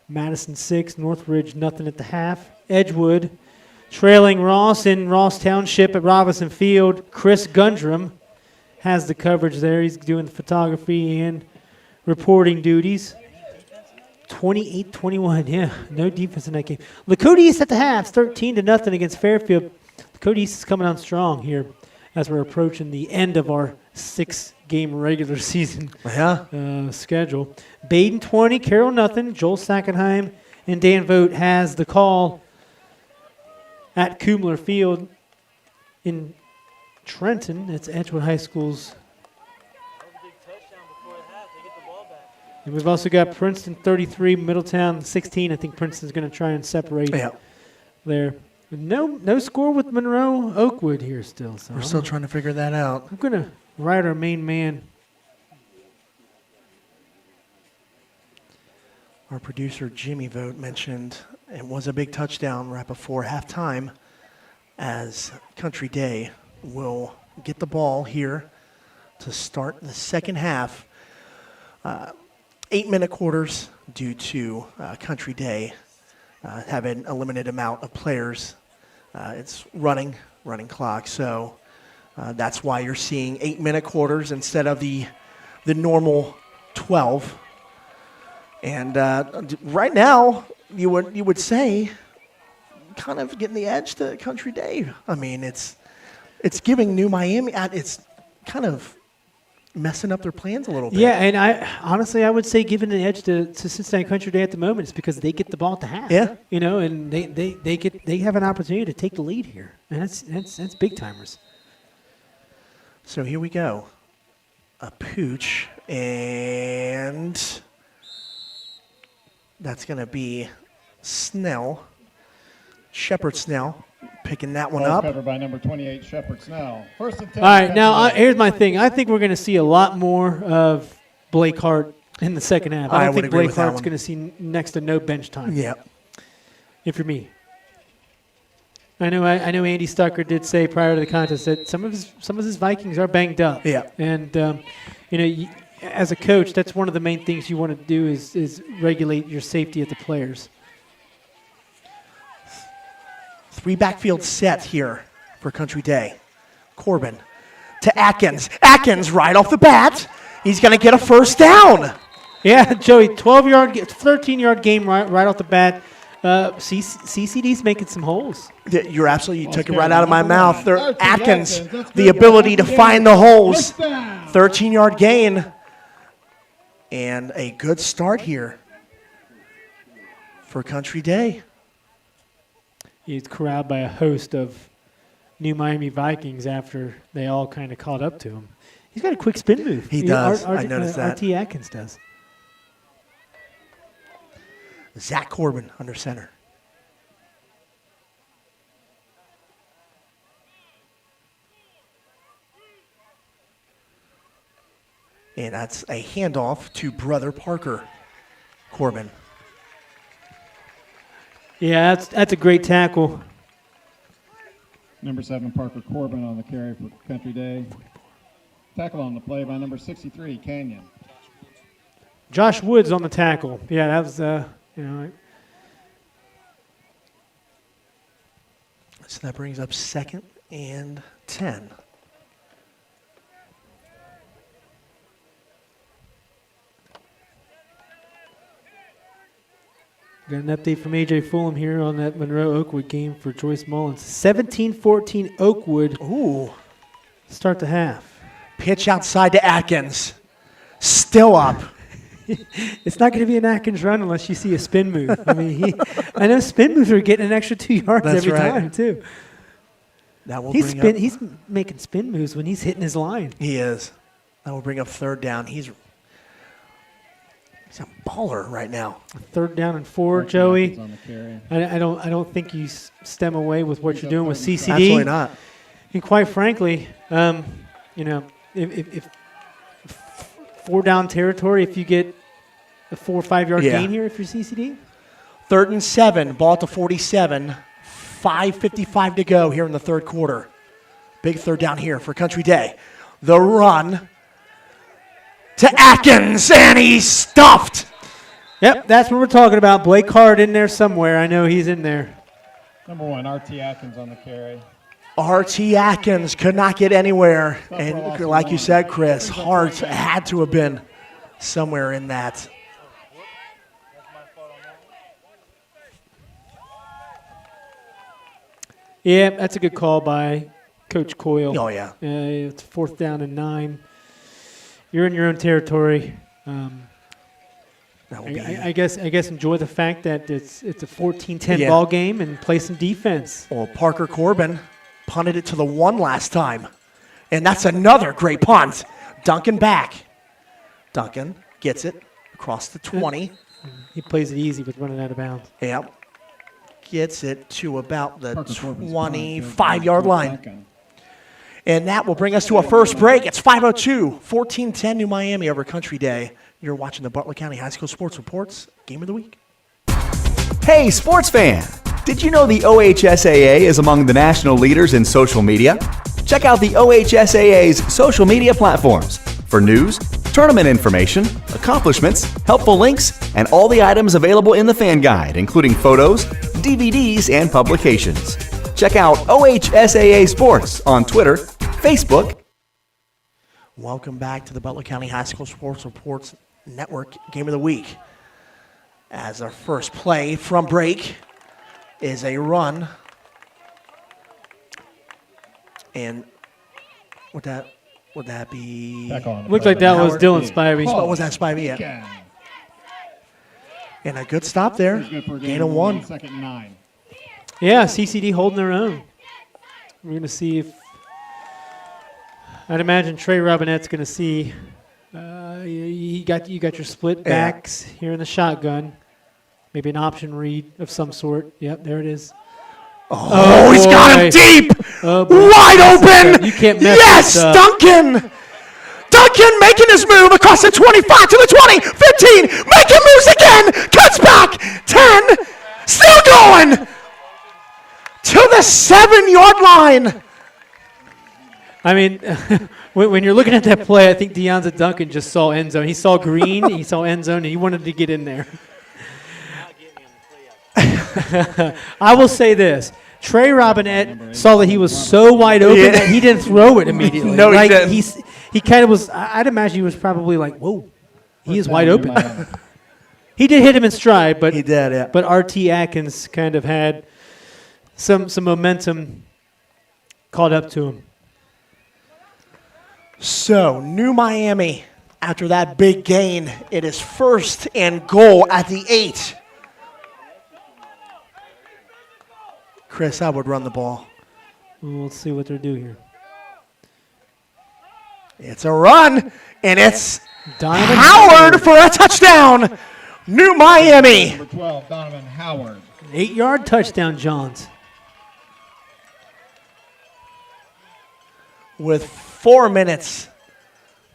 Madison 6, Northridge nothing at the half. Edgewood trailing Ross in Ross Township at Robinson Field. Chris Gundrum has the coverage there. He's doing the photography and reporting duties. 28-21. Yeah, no defense in that game. Lakota East at the half, 13-0 against Fairfield. Lakota East is coming on strong here as we're approaching the end of our 6-game regular season schedule. Baden 20, Carroll nothing. Joel Sackenheim and Dan Vogt has the call at Kumler Field in Trenton. It's Edgewood High School's. And we've also got Princeton 33, Middletown 16. I think Princeton's going to try and separate there. No score with Monroe Oakwood here still. So we're still trying to figure that out. I'm going to write our main man. Our producer, Jimmy Vogt, mentioned it was a big touchdown right before halftime as Country Day will get the ball here to start the second half. 8-minute quarters due to Country Day having a limited amount of players. It's running clock, so that's why you're seeing 8-minute quarters instead of the normal 12. And right now, you would say, kind of getting the edge to Country Day. I mean, it's giving New Miami. It's kind of messing up their plans a little bit. Yeah, and I would say giving the edge to Cincinnati Country Day at the moment is because they get the ball at the half. Yeah, and they have an opportunity to take the lead here, and that's big timers. So here we go, a pooch, and that's going to be Snell, Shepard Snell. Picking that one up. Covered by number 28, Shepard Snell. First and 10. All right, now here's my thing. I think we're going to see a lot more of Blake Hart in the second half. I don't think Blake Hart's going to see next to no bench time. Yeah. If you're me. I know Andy Stucker did say prior to the contest that some of his Vikings are banged up. Yeah. And as a coach, that's one of the main things you want to do is regulate your safety of the players. 3 backfield set here for Country Day. Corbin to Atkins. Atkins right off the bat. He's going to get a first down. Yeah, Joey, 13-yard game right off the bat. CCD's making some holes. You're absolutely, you took it right out of my mouth. Atkins, the ability to find the holes. 13-yard gain. And a good start here for Country Day. He's corralled by a host of New Miami Vikings after they all kind of caught up to him. He's got a quick spin move. He does. I noticed that. R.T. Atkins does. Zach Corbin under center. And that's a handoff to brother Parker Corbin. Yeah, that's a great tackle. Number 7, Parker Corbin on the carry for Country Day. Tackle on the play by number 63, Canyon. Josh Woods on the tackle. Yeah, that was, So that brings up 2nd and 10. Got an update from A.J. Fulham here on that Monroe-Oakwood game for Joyce Mullins. 17-14 Oakwood. Ooh. Start the half. Pitch outside to Atkins. Still up. It's not going to be an Atkins run unless you see a spin move. I mean, I know spin moves are getting an extra 2 yards That's every right. time, too. That will He's bring up, he's making spin moves when he's hitting his line. He is. That will bring up 3rd down. He's a baller right now. 3rd down and 4, Joey. On the carry. I don't think you stem away with what you're doing with CCD. Absolutely not. And quite frankly, if 4 down territory, if you get a 4 or 5 yard gain here, if you're CCD. 3rd and 7, ball at the 47. 5:55 to go here in the 3rd quarter. Big 3rd down here for Country Day. The run to Atkins, and he's stuffed. Yep, that's what we're talking about. Blake Hart in there somewhere. I know he's in there. Number 1, R.T. Atkins on the carry. R.T. Atkins could not get anywhere. And like you said, Chris, Hart had to have been somewhere in that. Yeah, that's a good call by Coach Coyle. Oh, yeah. It's 4th down and 9. You're in your own territory. That will be. I guess enjoy the fact that it's a 14-10 Yeah. ball game and play some defense. Well, Parker Corbin punted it to the 1 last time. And that's another great punt. Duncan back. Duncan gets it across the 20. He plays it easy with running out of bounds. Yep. Gets it to about the Parker Corbin's 25-yard line. second. And that will bring us to a first break. It's 5:02, 14-10 New Miami over Country Day. You're watching the Butler County High School Sports Reports Game of the Week. Hey, sports fan! Did you know the OHSAA is among the national leaders in social media? Check out the OHSAA's social media platforms for news, tournament information, accomplishments, helpful links, and all the items available in the fan guide, including photos, DVDs, and publications. Check out OHSAA Sports on Twitter, Facebook. Welcome back to the Butler County High School Sports Reports Network Game of the Week. As our first play from break is a run. And would that be? Back on the Looked play like that by was Howard Dylan Lee. Spivey. What was that, Spivey? Yeah. Again. And a good stop there. He's good for a Gain of of 1. 2nd and 9. Yeah, CCD holding their own. We're going to see if I'd imagine Trey Robinette's going to see you got your split backs here in the shotgun. Maybe an option read of some sort. Yep, there it is. Oh, he's got him boy. deep. Oh, boy. Wide open. You can't mess Yes, this up. Duncan. Duncan making his move across the 25 to the 20, 15, making moves again, cuts back, 10, still going to the 7-yard line. I mean, when you're looking at that play, I think Deonza Duncan just saw end zone. He saw green, he saw end zone, and he wanted to get in there. I will say this. Trey Robinette saw that he was so wide open that he didn't throw it immediately. No, he like, didn't. He kind of was, I'd imagine he was probably like, whoa, he is wide open. He did hit him in stride, but He did, yeah. But R.T. Atkins kind of had some momentum caught up to him. So, New Miami, after that big gain, it is 1st and goal at the 8. Chris, I would run the ball. Well, let's see what they're doing here. It's a run, and it's Donovan Howard for a touchdown. New Miami. Number 12, Donovan Howard. An 8-yard touchdown, Johns. With 4 minutes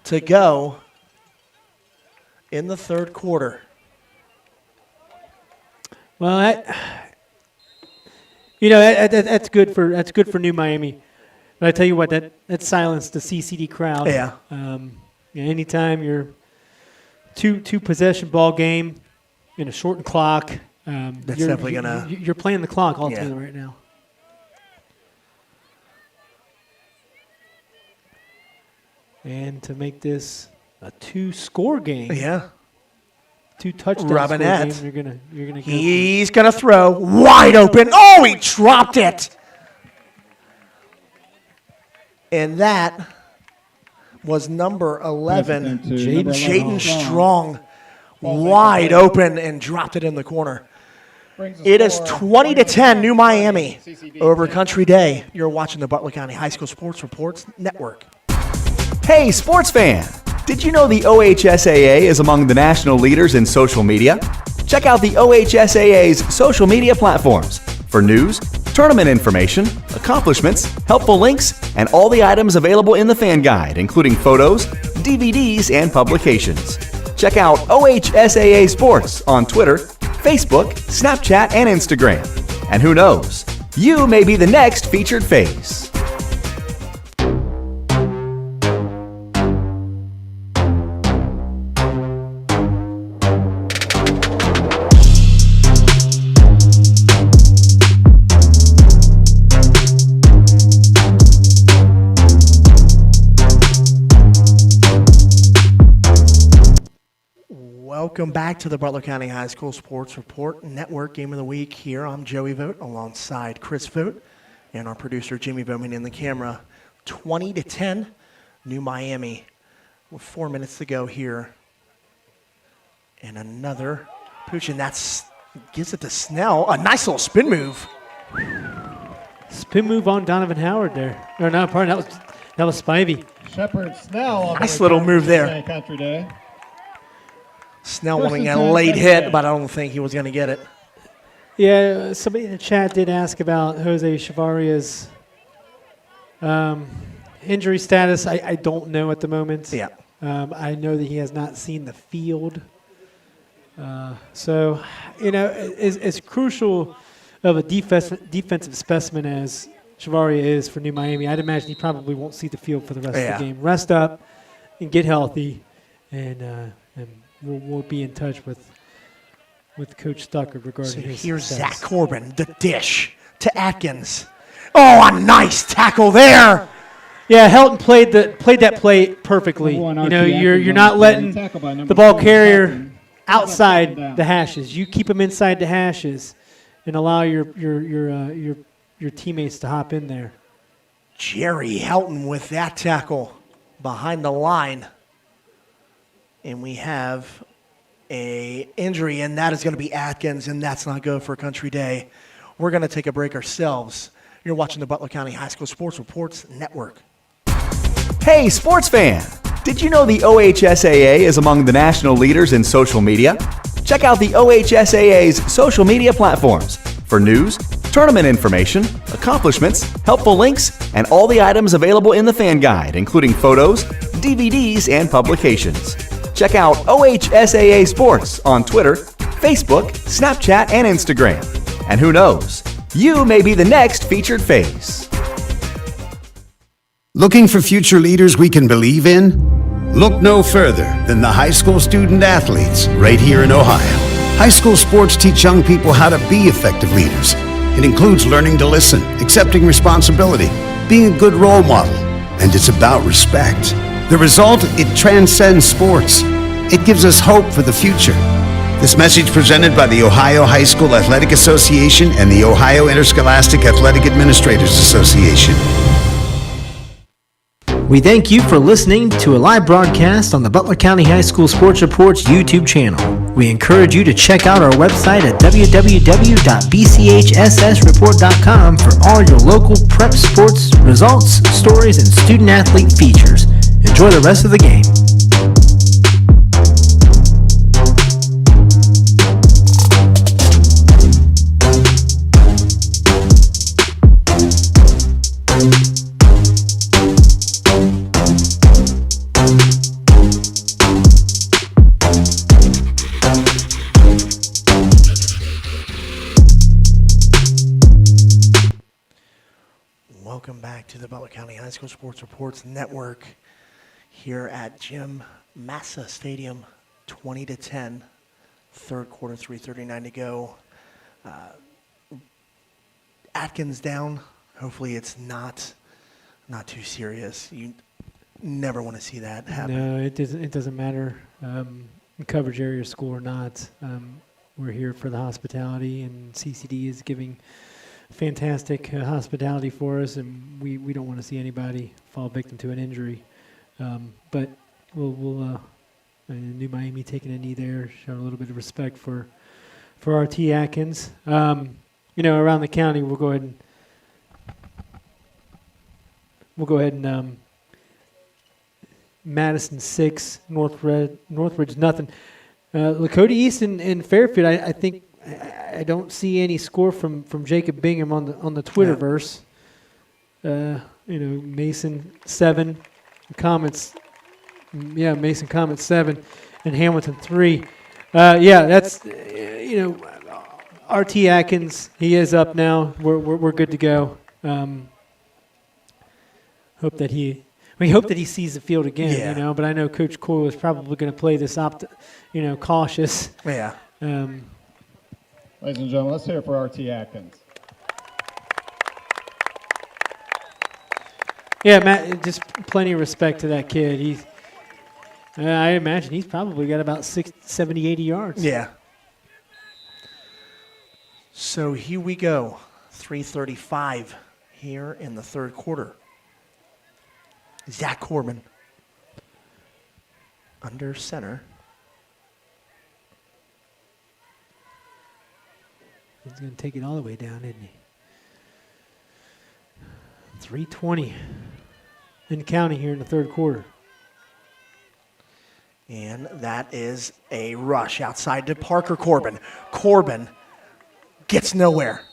to go in the third quarter. Well, that's good for New Miami. But I tell you what, that silenced the CCD crowd. Yeah. Anytime you're two possession ball game in a shortened clock, That's definitely gonna. You're playing the clock ultimately right now. And to make this a 2-score game. Yeah. 2 touchdown Robinette. score game. You're gonna. He's gonna throw wide open. Oh, he dropped it. And that was number 11, Jaden Strong, wide open and dropped it in the corner. It is 20-10, New Miami over Country Day. You're watching the Butler County High School Sports Reports Network. Hey, sports fan! Did you know the OHSAA is among the national leaders in social media? Check out the OHSAA's social media platforms for news, tournament information, accomplishments, helpful links, and all the items available in the fan guide, including photos, DVDs, and publications. Check out OHSAA Sports on Twitter, Facebook, Snapchat, and Instagram. And who knows, you may be the next featured face. Welcome back to the Butler County High School Sports Report Network Game of the Week. Here I'm Joey Vogt alongside Chris Vogt and our producer Jimmy Bowman in the camera. 20-10, New Miami with 4 minutes to go here. And another pooch, and that's gives it to Snell. A nice little spin move. Spin move on Donovan Howard there. Or no, pardon, that was Spivey. Shepard Snell. Nice little move there. Country Day. Snell wanting a late hit, but I don't think he was going to get it. Yeah, somebody in the chat did ask about Jose Chavarria's injury status. I don't know at the moment. Yeah. I know that he has not seen the field. So, as crucial of a defensive specimen as Chavarria is for New Miami, I'd imagine he probably won't see the field for the rest of the game. Rest up and get healthy, and we'll be in touch with Coach Stucker regarding his here's success. Zach Corbin, the dish to Atkins. Oh, a nice tackle there. Yeah, Helton played that play perfectly. You're not letting the ball carrier outside the hashes. You keep him inside the hashes and allow your teammates to hop in there. Jerry Helton with that tackle behind the line. And we have a injury, and that is going to be Atkins, and that's not good for Country Day. We're going to take a break ourselves. You're watching the Butler County High School Sports Reports Network. Hey, sports fan! Did you know the OHSAA is among the national leaders in social media? Check out the OHSAA's social media platforms for news, tournament information, accomplishments, helpful links, and all the items available in the fan guide, including photos, DVDs, and publications. Check out OHSAA Sports on Twitter, Facebook, Snapchat, and Instagram. And who knows, you may be the next featured face. Looking for future leaders we can believe in? Look no further than the high school student athletes right here in Ohio. High school sports teach young people how to be effective leaders. It includes learning to listen, accepting responsibility, being a good role model, and it's about respect. The result, it transcends sports. It gives us hope for the future. This message presented by the Ohio High School Athletic Association and the Ohio Interscholastic Athletic Administrators Association. We thank you for listening to a live broadcast on the Butler County High School Sports Reports YouTube channel. We encourage you to check out our website at www.bchssreport.com for all your local prep sports results, stories, and student-athlete features. Enjoy the rest of the game. Welcome back to the Butler County High School Sports Reports Network here at Jim Massa Stadium, 20-10, third quarter, 3:39 to go. Atkins down. Hopefully it's not too serious. You never want to see that happen. No, it doesn't matter coverage area school or not. We're here for the hospitality, and CCD is giving fantastic hospitality for us, and we don't want to see anybody fall victim to an injury. But we'll New Miami taking a knee there, showing a little bit of respect for RT Atkins. Around the county, we'll go ahead and Madison 6, Northridge nothing. Lakota East and Fairfield, I think. I don't see any score from Jacob Bingham on the Twitterverse. Mason 7, Comets. Mason Comets 7, and Hamilton 3. That's RT Atkins. He is up now. We're good to go. Hope that he sees the field again. But I know Coach Coyle is probably going to play this cautious. Yeah. Ladies and gentlemen, let's hear it for RT Atkins. Yeah, Matt, just plenty of respect to that kid. I imagine he's probably got about 70, 80 yards. Yeah. So here we go, 3:35 here in the third quarter. Zach Corbin under center. He's going to take it all the way down, isn't he? 3:20 in counting here in the third quarter. And that is a rush outside to Parker Corbin. Corbin gets nowhere.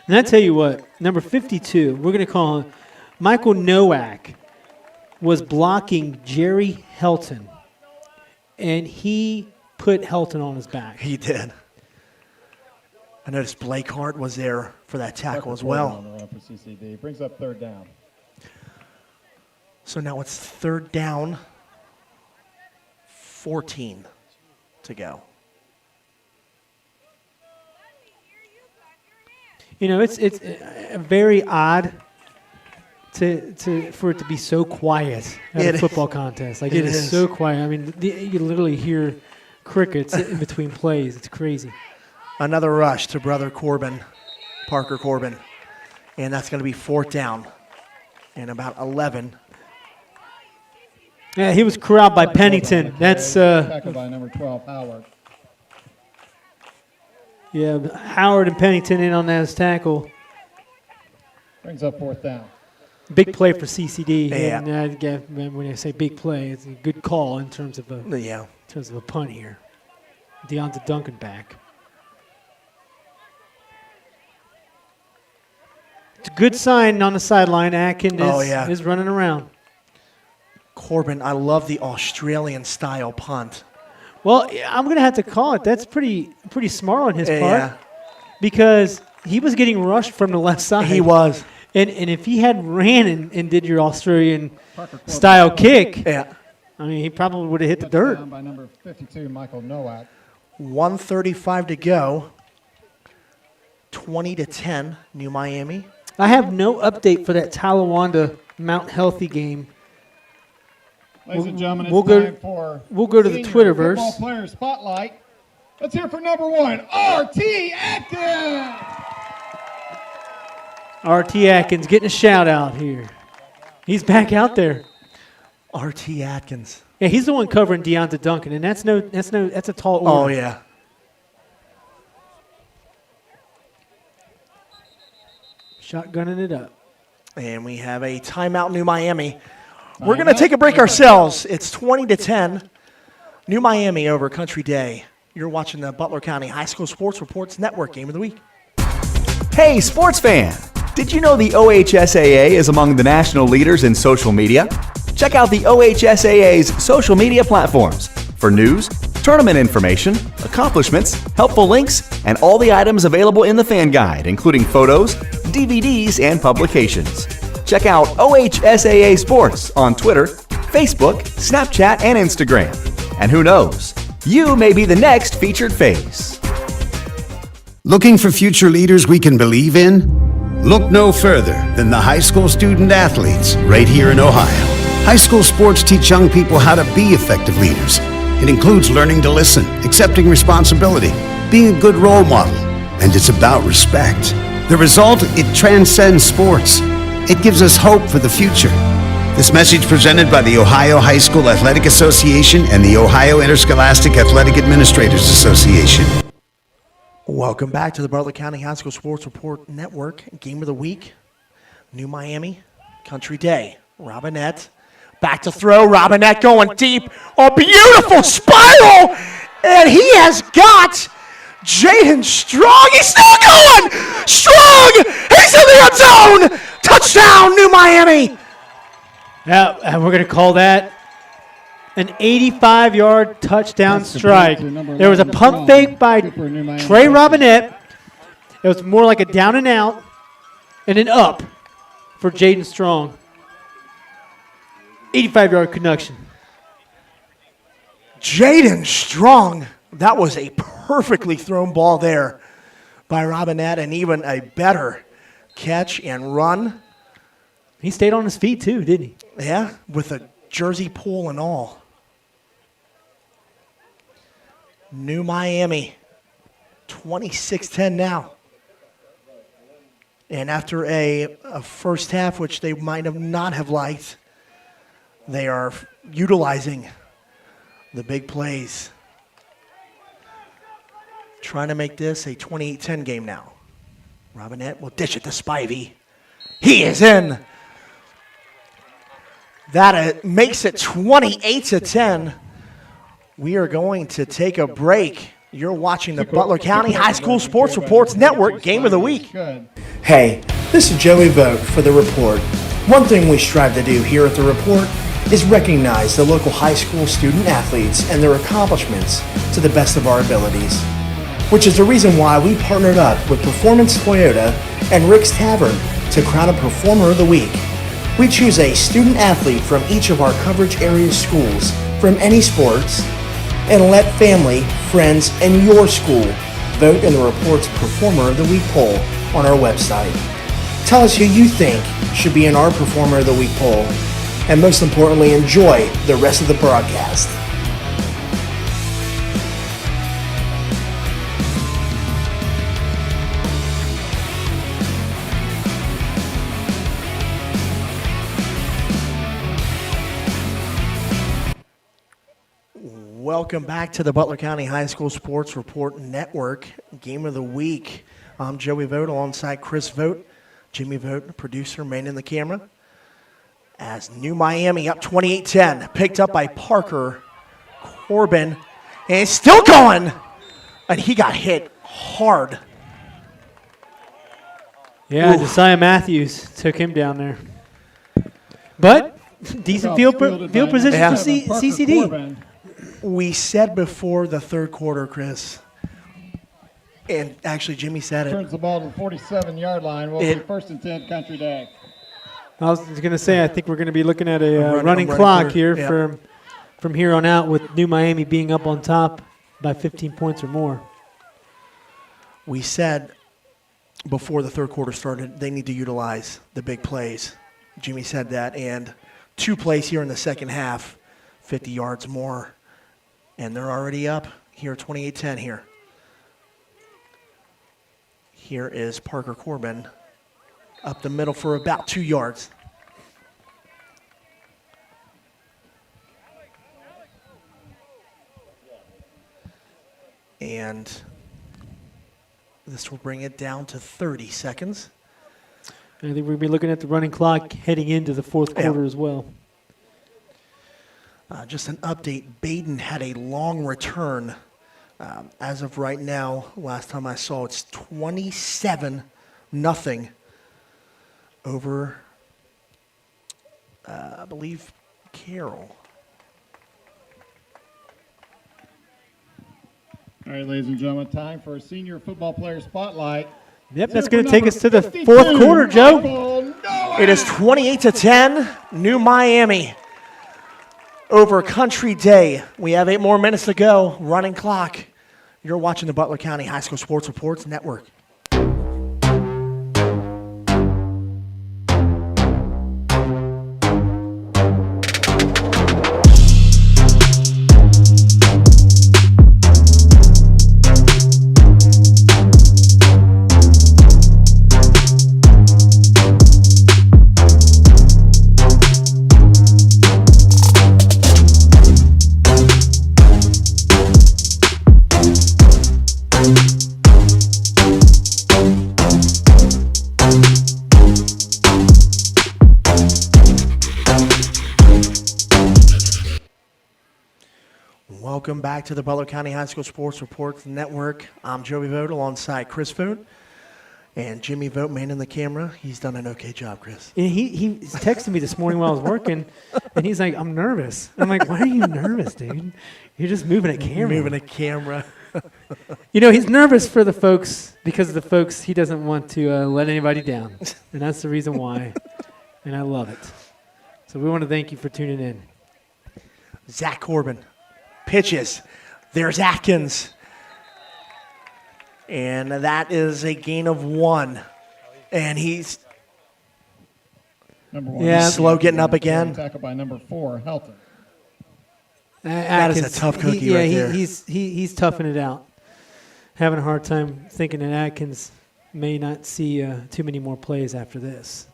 And I tell you what, number 52, we're going to call him Michael Nowak, was blocking Jerry Helton, and he put Helton on his back. He did. I noticed Blake Hart was there for that tackle as well. On the run for CCD. Brings up third down. So now it's third down, 14 to go. It's very odd for it to be so quiet at a football contest. Like it is so quiet. I mean, you literally hear crickets in between plays. It's crazy. Another rush to brother Corbin, Parker Corbin. And that's going to be fourth down and about 11. Yeah, he was corralled by Pennington. That's tackled by number 12, Howard. Yeah, Howard and Pennington in on that tackle. Brings up fourth down. Big play for CCD. Yeah. And when I say big play, it's a good call in terms of a punt here. Deonta Duncan back. It's a good sign on the sideline. Atkins is running around. Corbin, I love the Australian-style punt. Well, I'm going to have to call it. That's pretty smart on his part. Because he was getting rushed from the left side. He was. And if he had ran and did your Australian-style kick, I mean, he probably would have hit the dirt. Down by number 52, Michael Nowak. 1:35 to go. 20-10, New Miami. I have no update for that Talawanda Mount Healthy game. Ladies and gentlemen, we'll go to the Twitterverse. Football player spotlight. Let's hear for number 1, RT Atkins. RT Atkins getting a shout out here. He's back out there. R.T. Atkins. Yeah, he's the one covering Deonta Duncan, and that's a tall order. Oh, yeah. Shotgunning it up. And we have a timeout, New Miami. We're going to take a break ourselves. It's 20-10. New Miami over Country Day. You're watching the Butler County High School Sports Reports Network Game of the Week. Hey, sports fan! Did you know the OHSAA is among the national leaders in social media? Check out the OHSAA's social media platforms for news, tournament information, accomplishments, helpful links, and all the items available in the fan guide, including photos, DVDs, and publications. Check out OHSAA Sports on Twitter, Facebook, Snapchat, and Instagram. And who knows, you may be the next featured face. Looking for future leaders we can believe in? Look no further than the high school student athletes right here in Ohio. High school sports teach young people how to be effective leaders. It includes learning to listen, accepting responsibility, being a good role model, and it's about respect. The result, it transcends sports. It gives us hope for the future. This message presented by the Ohio High School Athletic Association and the Ohio Interscholastic Athletic Administrators Association. Welcome back to the Butler County High School Sports Report Network. Game of the Week, New Miami, Country Day. Robinette, back to throw. Robinette going deep. A beautiful spiral. And he has got Jaden Strong. He's still going. Strong. He's in the end zone. Touchdown, New Miami. Yeah, and we're going to call that an 85-yard touchdown strike. There was a pump fake by Trey Robinette. It was more like a down and out and an up for Jaden Strong. 85-yard connection. Jaden Strong. That was a perfectly thrown ball there by Robinette, and even a better catch and run. He stayed on his feet too, didn't he? Yeah, with a jersey pull and all. New Miami, 26-10 now. And after a first half, which they might have not have liked, they are utilizing the big plays. Trying to make this a 28-10 game now. Robinette will dish it to Spivey. He is in. That makes it 28-10. We are going to take a break. You're watching the Butler County High School Sports Reports Network Game of the Week. Hey, this is Joey Vogt for The Report. One thing we strive to do here at The Report is recognize the local high school student athletes and their accomplishments to the best of our abilities, which is the reason why we partnered up with Performance Toyota and Rick's Tavern to crown a Performer of the Week. We choose a student athlete from each of our coverage area schools from any sports and let family, friends, and your school vote in the Report's Performer of the Week poll on our website. Tell us who you think should be in our Performer of the Week poll, and most importantly, enjoy the rest of the broadcast. Welcome back to the Butler County High School Sports Report Network, Game of the Week. I'm Joey Vogt alongside Chris Vogt, Jimmy Vogt, producer, manning the camera. As New Miami up 28-10, picked up by Parker Corbin, and it's still going, and he got hit hard. Yeah, Josiah Matthews took him down there. But decent field position for CCD. We said before the third quarter, Chris, and actually Jimmy said it. Turns the ball to the 47-yard line. Will be first and 10 Country Day. I was going to say, I think we're going to be looking at a running clock here from here on out, with New Miami being up on top by 15 points or more. We said before the third quarter started, they need to utilize the big plays. Jimmy said that, and 2 plays here in the second half, 50 yards more. And they're already up here, 28-10 here. Here is Parker Corbin up the middle for about 2 yards. And this will bring it down to 30 seconds. And I think we'll be looking at the running clock heading into the fourth quarter as well. Just an update, Baden had a long return. As of right now, last time I saw, it's 27-0 over, I believe, Carroll. All right, ladies and gentlemen, time for a senior football player spotlight. Yep, that's going to take us to the fourth quarter, Joe. It is 28-10, New Miami over Country Day. We have 8 more minutes to go, running clock. You're watching the Butler County High School Sports Reports Network. Welcome back to the Butler County High School Sports Reports Network. I'm Joey Vogt alongside Chris Vogt and Jimmy Vogt manning the camera. He's done an okay job, Chris. And he texted me this morning while I was working, and he's like, I'm nervous. I'm like, why are you nervous, dude? You're just moving a camera. Moving a camera. You know, he's nervous for the folks, because of the folks he doesn't want to let anybody down. And that's the reason why. And I love it. So we want to thank you for tuning in. Zach Corbin pitches. There's Atkins. And that is a gain of 1. And he's Number 1. Yeah. slow getting up again. Tackled by number 4, Helton. That is a tough cookie right there. He's toughing it out. Having a hard time thinking that Atkins may not see too many more plays after this.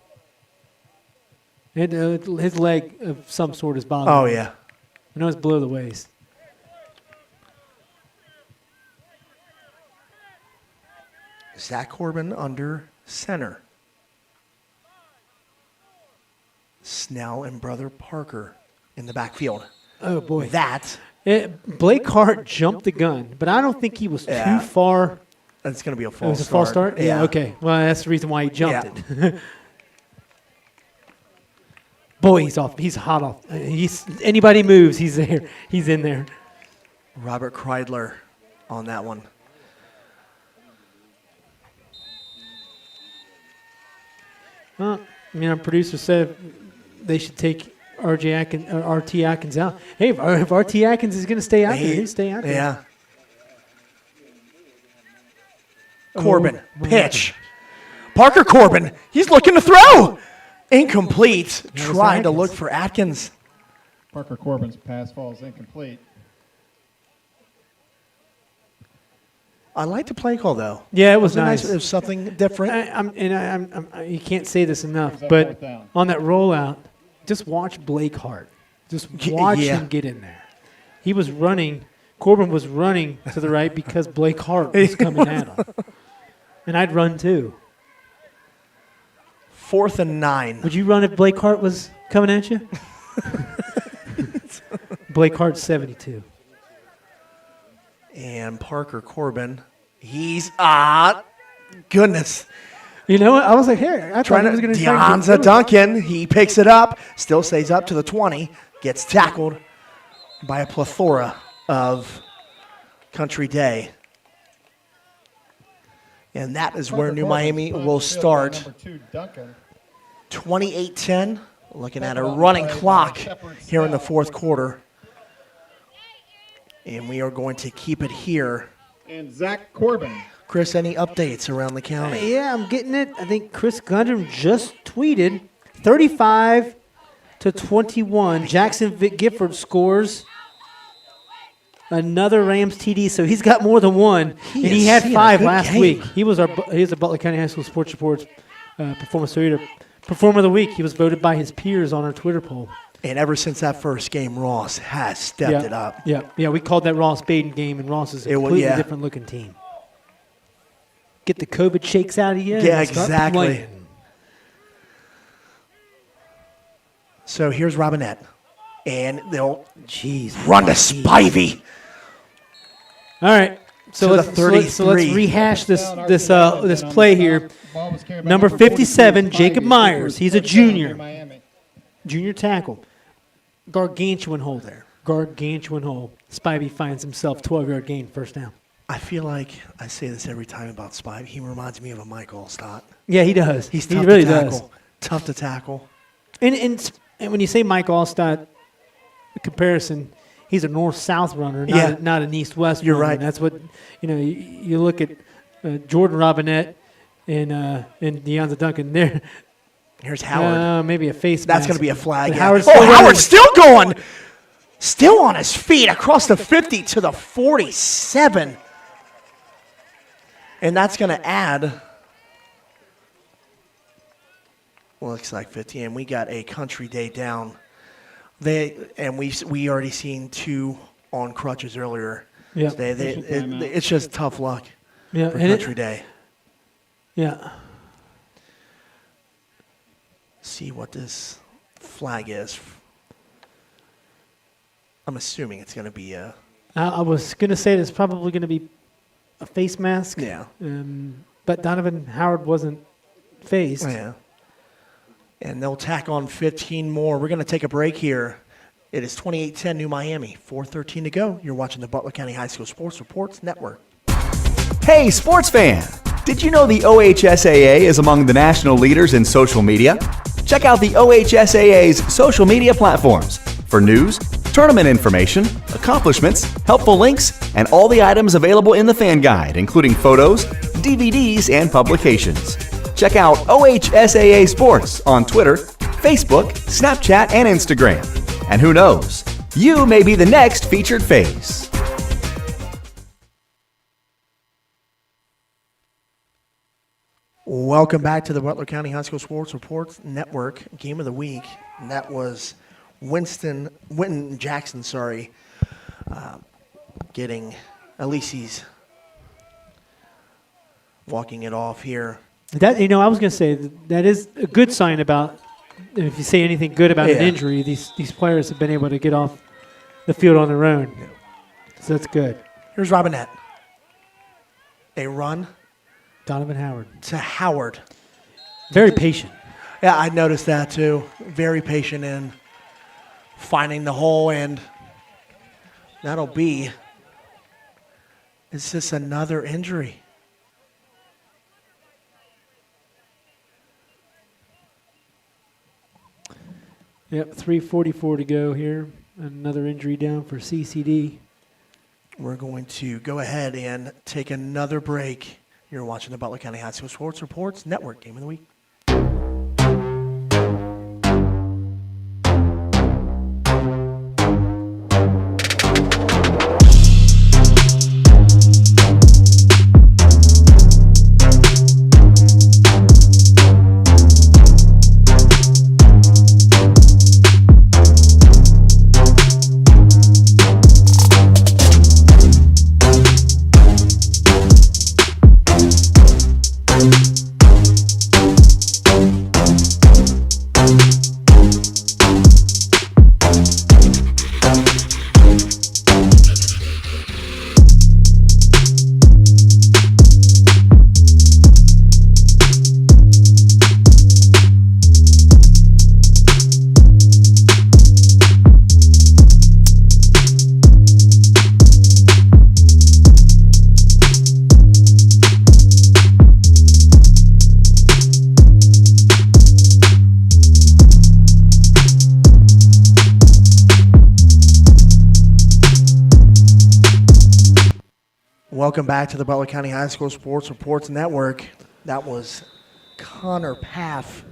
His leg of some sort is bothering Oh, him. yeah. I know it's below the waist. Zach Corbin under center. Snell and brother Parker in the backfield. Oh, boy. Blake Hart jumped the gun, but I don't think he was too far. That's going to be a It false was a false start? Yeah. Okay. Well, that's the reason why he jumped it. Boy, he's off. He's hot off. Anybody moves, he's there. He's in there. Robert Kreidler on that one. Well, our producer said they should take RT Atkins out. Hey, if RT Atkins is going to stay out there, he'll stay out there. Yeah. Corbin, pitch. Parker Corbin, he's looking to throw. Incomplete. Trying to look for Atkins. Parker Corbin's pass falls incomplete. I like the play call, though. Yeah, it was nice. nice. It was something different. You can't say this enough, Fourth but down. on that rollout, just watch Blake Hart. Just watch him get in there. He was running. Corbin was running to the right because Blake Hart was coming at him. And I'd run too. 4th and 9. Would you run if Blake Hart was coming at you? Blake Hart's 72. And Parker Corbin, he's goodness. You know what? I was like, hey, I thought he was going to try and get Deonza Duncan, he picks it up, still stays up to the 20, gets tackled by a plethora of Country Day. And that is where New Miami will start. Number 2, Duncan. 28-10, looking at a running clock here in the fourth quarter. And we are going to keep it here. And Zach Corbin. Chris, any updates around the county? Yeah, I'm getting it. I think Chris Gundrum just tweeted 35-21. Jackson Gifford scores another Rams TD, so he's got more than one. He had 5 last week. He was a Butler County High School Sports Reports Performer of the Week. He was voted by his peers on our Twitter poll. And ever since that first game, Ross has stepped it up. Yeah. We called that Ross Baden game, and Ross is a completely different looking team. Get the COVID shakes out of you. Yeah, and start exactly. playing. So here's Robinette. And they'll Jeez, run to Spivey. All right. So To the let's 33. rehash this play here. Number 57, Jacob Myers. He's a junior. Junior tackle. Gargantuan hole there. Gargantuan hole. Spivey finds himself 12-yard gain, first down. I feel like I say this every time about Spivey. He reminds me of a Mike Allstott. Yeah, he does. He's he tough really to tackle. does. Tough to tackle. And when you say Mike Allstott comparison, he's a north-south runner, not an east-west You're runner. right. That's what, you look at Jordan Robinette and Deonza Duncan there. Here's Howard. Maybe a face That's mask. going to be a flag. But Yeah. Howard's Howard's still going. Still on his feet across the 50 to the 47. And that's going to add, looks like 50. And we got a country day down. We already seen 2 on crutches earlier. Yeah. It's just tough luck Yeah, for and country day. Yeah. See what this flag is. I'm assuming it's going to be a... I was going to say it's probably going to be a face mask. Yeah. But Donovan Howard wasn't phased. Yeah. And they'll tack on 15 more. We're going to take a break here. It is 28-10 New Miami. 4:13 to go. You're watching the Butler County High School Sports Reports Network. Hey, sports fan! Did you know the OHSAA is among the national leaders in social media? Check out the OHSAA's social media platforms for news, tournament information, accomplishments, helpful links, and all the items available in the fan guide, including photos, DVDs, and publications. Check out OHSAA Sports on Twitter, Facebook, Snapchat, and Instagram. And who knows, you may be the next featured face. Welcome back to the Butler County High School Sports Reports Network Game of the Week. And that was Winton Jackson, getting, at least he's walking it off here. That I was going to say that is a good sign about if you say anything good about an injury, these players have been able to get off the field on their own. Yeah. So that's good. Here's Robinette. A run. Donovan Howard. To Howard. Very patient. Yeah, I noticed that too. Very patient in finding the hole, and that'll be. Is this another injury? Yep, 3:44 to go here. Another injury down for CCD. We're going to go ahead and take another break. You're watching the Butler County High School Sports Reports Network Game of the Week. Welcome back to the Butler County High School Sports Reports Network. That was Connor Paff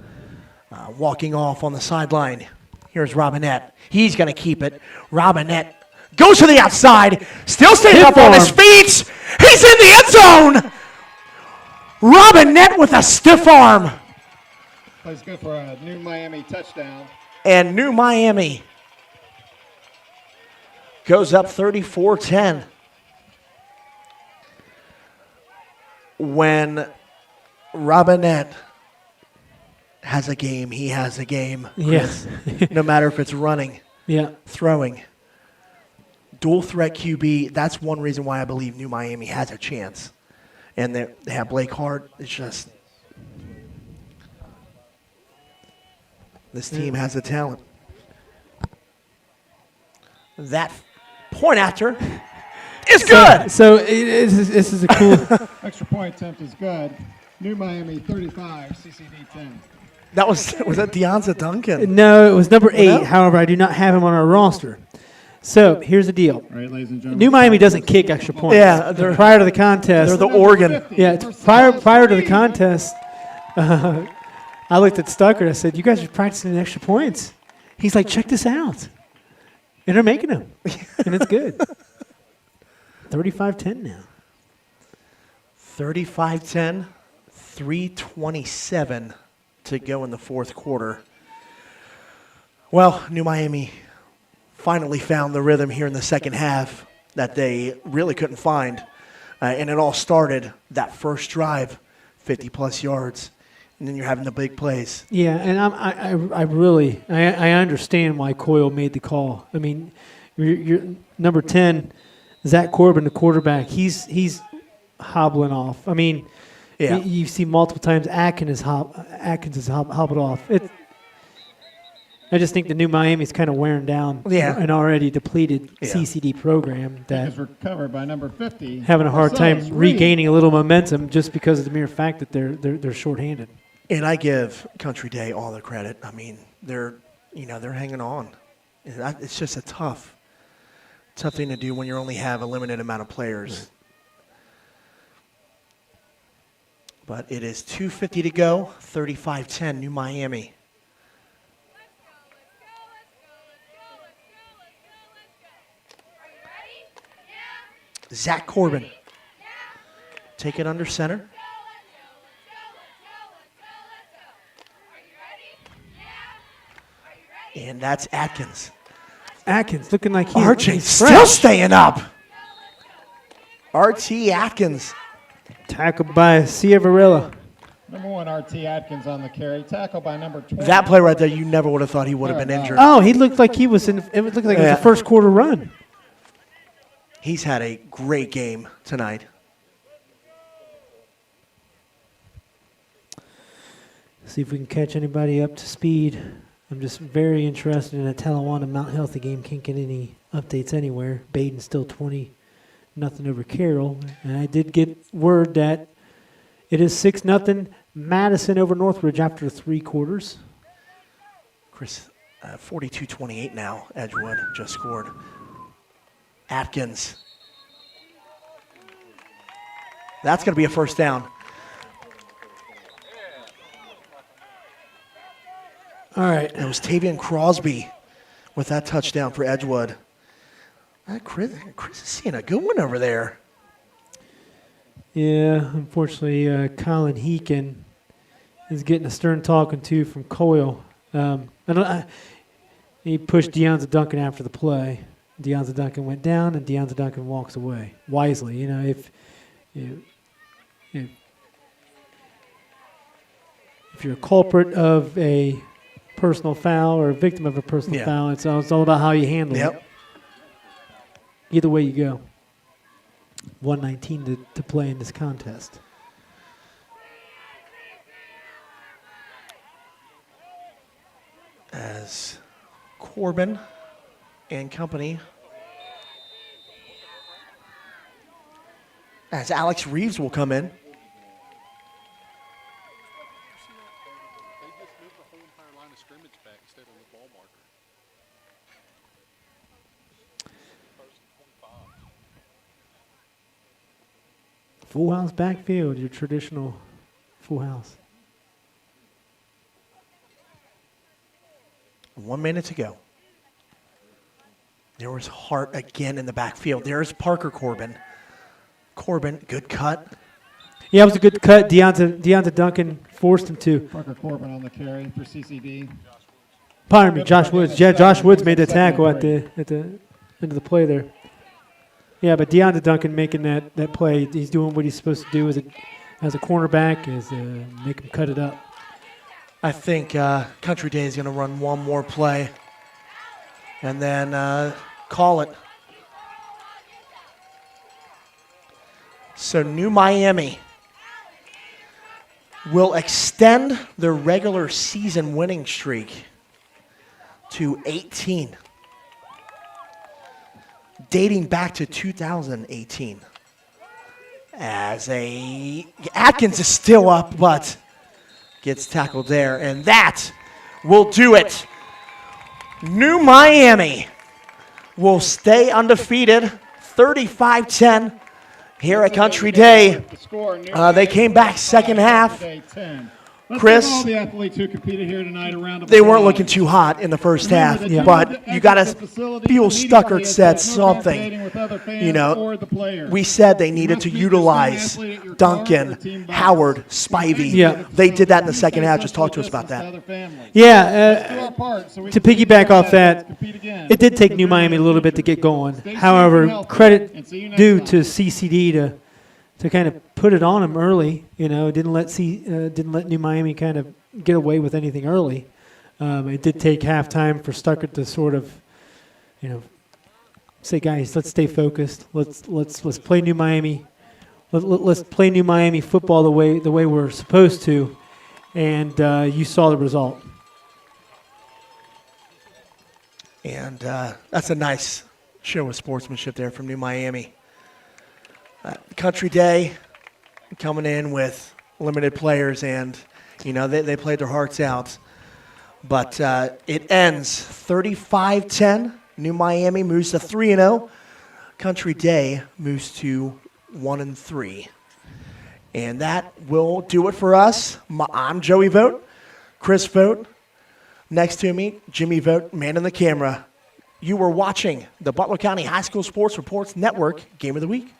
walking off on the sideline. Here's Robinette. He's going to keep it. Robinette goes to the outside, still standing up on his feet. He's in the end zone. Robinette with a stiff arm. Plays good for a New Miami touchdown. And New Miami goes up 34-10. When Robinette has a game, he has a game. Yes. No matter if it's running, Yeah. throwing. Dual threat QB, that's one reason why I believe New Miami has a chance. And they have Blake Hart. It's just, this team has the talent. That point after is good. So this is a cool. Extra point attempt is good. New Miami 35, CCD 10. That was that Deonza Duncan? No, it was number 8. No? However, I do not have him on our roster. So here's the deal. All right, ladies and gentlemen. New Miami doesn't kick extra points. Yeah, they're- prior to the contest. They're the Oregon. Yeah, it's prior to the contest. I looked at Stucker and I said, "You guys are practicing extra points." He's like, "Check this out," and they're making them, and it's good. 35-10 now. 35-10, 3:27 to go in the fourth quarter. Well, New Miami finally found the rhythm here in the second half that they really couldn't find. And it all started that first drive, 50-plus yards, and then you're having the big plays. Yeah, and I really understand why Coyle made the call. I mean, you're number 10, Zach Corbin, the quarterback. He's hobbling off. I mean, Yeah. you see multiple times Atkins is hobbled off. I just think the New Miami's kind of wearing down an already depleted CCD program that Is recovered by number 50. having a hard time Marcellus Reed. regaining a little momentum just because of the mere fact that they're shorthanded. And I give Country Day all the credit. I mean, they're hanging on. It's just a tough thing to do when you only have a limited amount of players. But it is 2:50 to go, 35-10, New Miami. Zach Corbin. Take it under center. And that's Atkins. Atkins looking like he's RJ's fresh. still staying up. RT Atkins. Tackled by Cia Varela. Number 1, RT Atkins on the carry. Tackle by number 20. That play right there, you never would have thought he would have been injured. Oh, he looked like he was in. It looked like it was a first quarter run. He's had a great game tonight. See if we can catch anybody up to speed. I'm just very interested in that Talawanda Mount Healthy game. Can't get any updates anywhere. Baden's still 20-0 over Carroll. And I did get word that it is 6-0 Madison over Northridge after 3 quarters. Chris, 42-28 now. Edgewood just scored. Atkins. That's going to be a first down. All right. It was Tavian Crosby with that touchdown for Edgewood. Chris is seeing a good one over there. Yeah, unfortunately, Colin Heekin is getting a stern talking to from Coyle. He pushed Deonza Duncan after the play. Deonza Duncan went down, and Deonza Duncan walks away wisely. You know, if you're a culprit of a personal foul or a victim of a personal foul, it's all about how you handle it. Either way you go. 1:19 to play in this contest. As Corbin and company, as Alex Reeves will come in. Full house backfield, your traditional full house. 1 minute to go. There was Hart again in the backfield. There's Parker Corbin. Corbin, good cut. Yeah, it was a good cut. Deonta Duncan forced him to. Parker Corbin on the carry for CCD. Pardon me, Josh Woods. Yeah, Josh Woods made the tackle at the end of the play there. Yeah, but DeAndre Duncan making that play, he's doing what he's supposed to do as a cornerback, is make him cut it up. I think Country Day is going to run one more play and then call it. So New Miami will extend their regular season winning streak to 18, dating back to 2018. As Atkins is still up, but gets tackled there, and that will do it. New Miami will stay undefeated, 35-10 here at Country Day. They came back second half. Chris, all the athletes who competed here tonight a round of they weren't applause. looking too hot in the first half, but you got to feel Stuckert said something. You know, we said they needed to utilize Duncan, Howard, Spivey. Yeah. They did that in the second half. Just talk to us about that. Yeah, to piggyback off that, it did take New Miami a little bit to get going. However, credit due to CCD to kind of put it on them early. You know, didn't let New Miami kind of get away with anything early. It did take halftime for Stuckert to sort of, you know, say, guys, let's stay focused. Let's play New Miami. Let's play New Miami football the way we're supposed to. And you saw the result. And that's a nice show of sportsmanship there from New Miami. Country Day coming in with limited players, and, you know, they played their hearts out. But it ends 35-10. New Miami moves to 3-0. Country Day moves to 1-3. And that will do it for us. I'm Joey Vogt, Chris Vogt. Next to me, Jimmy Vogt, man in the camera. You were watching the Butler County High School Sports Reports Network Game of the Week.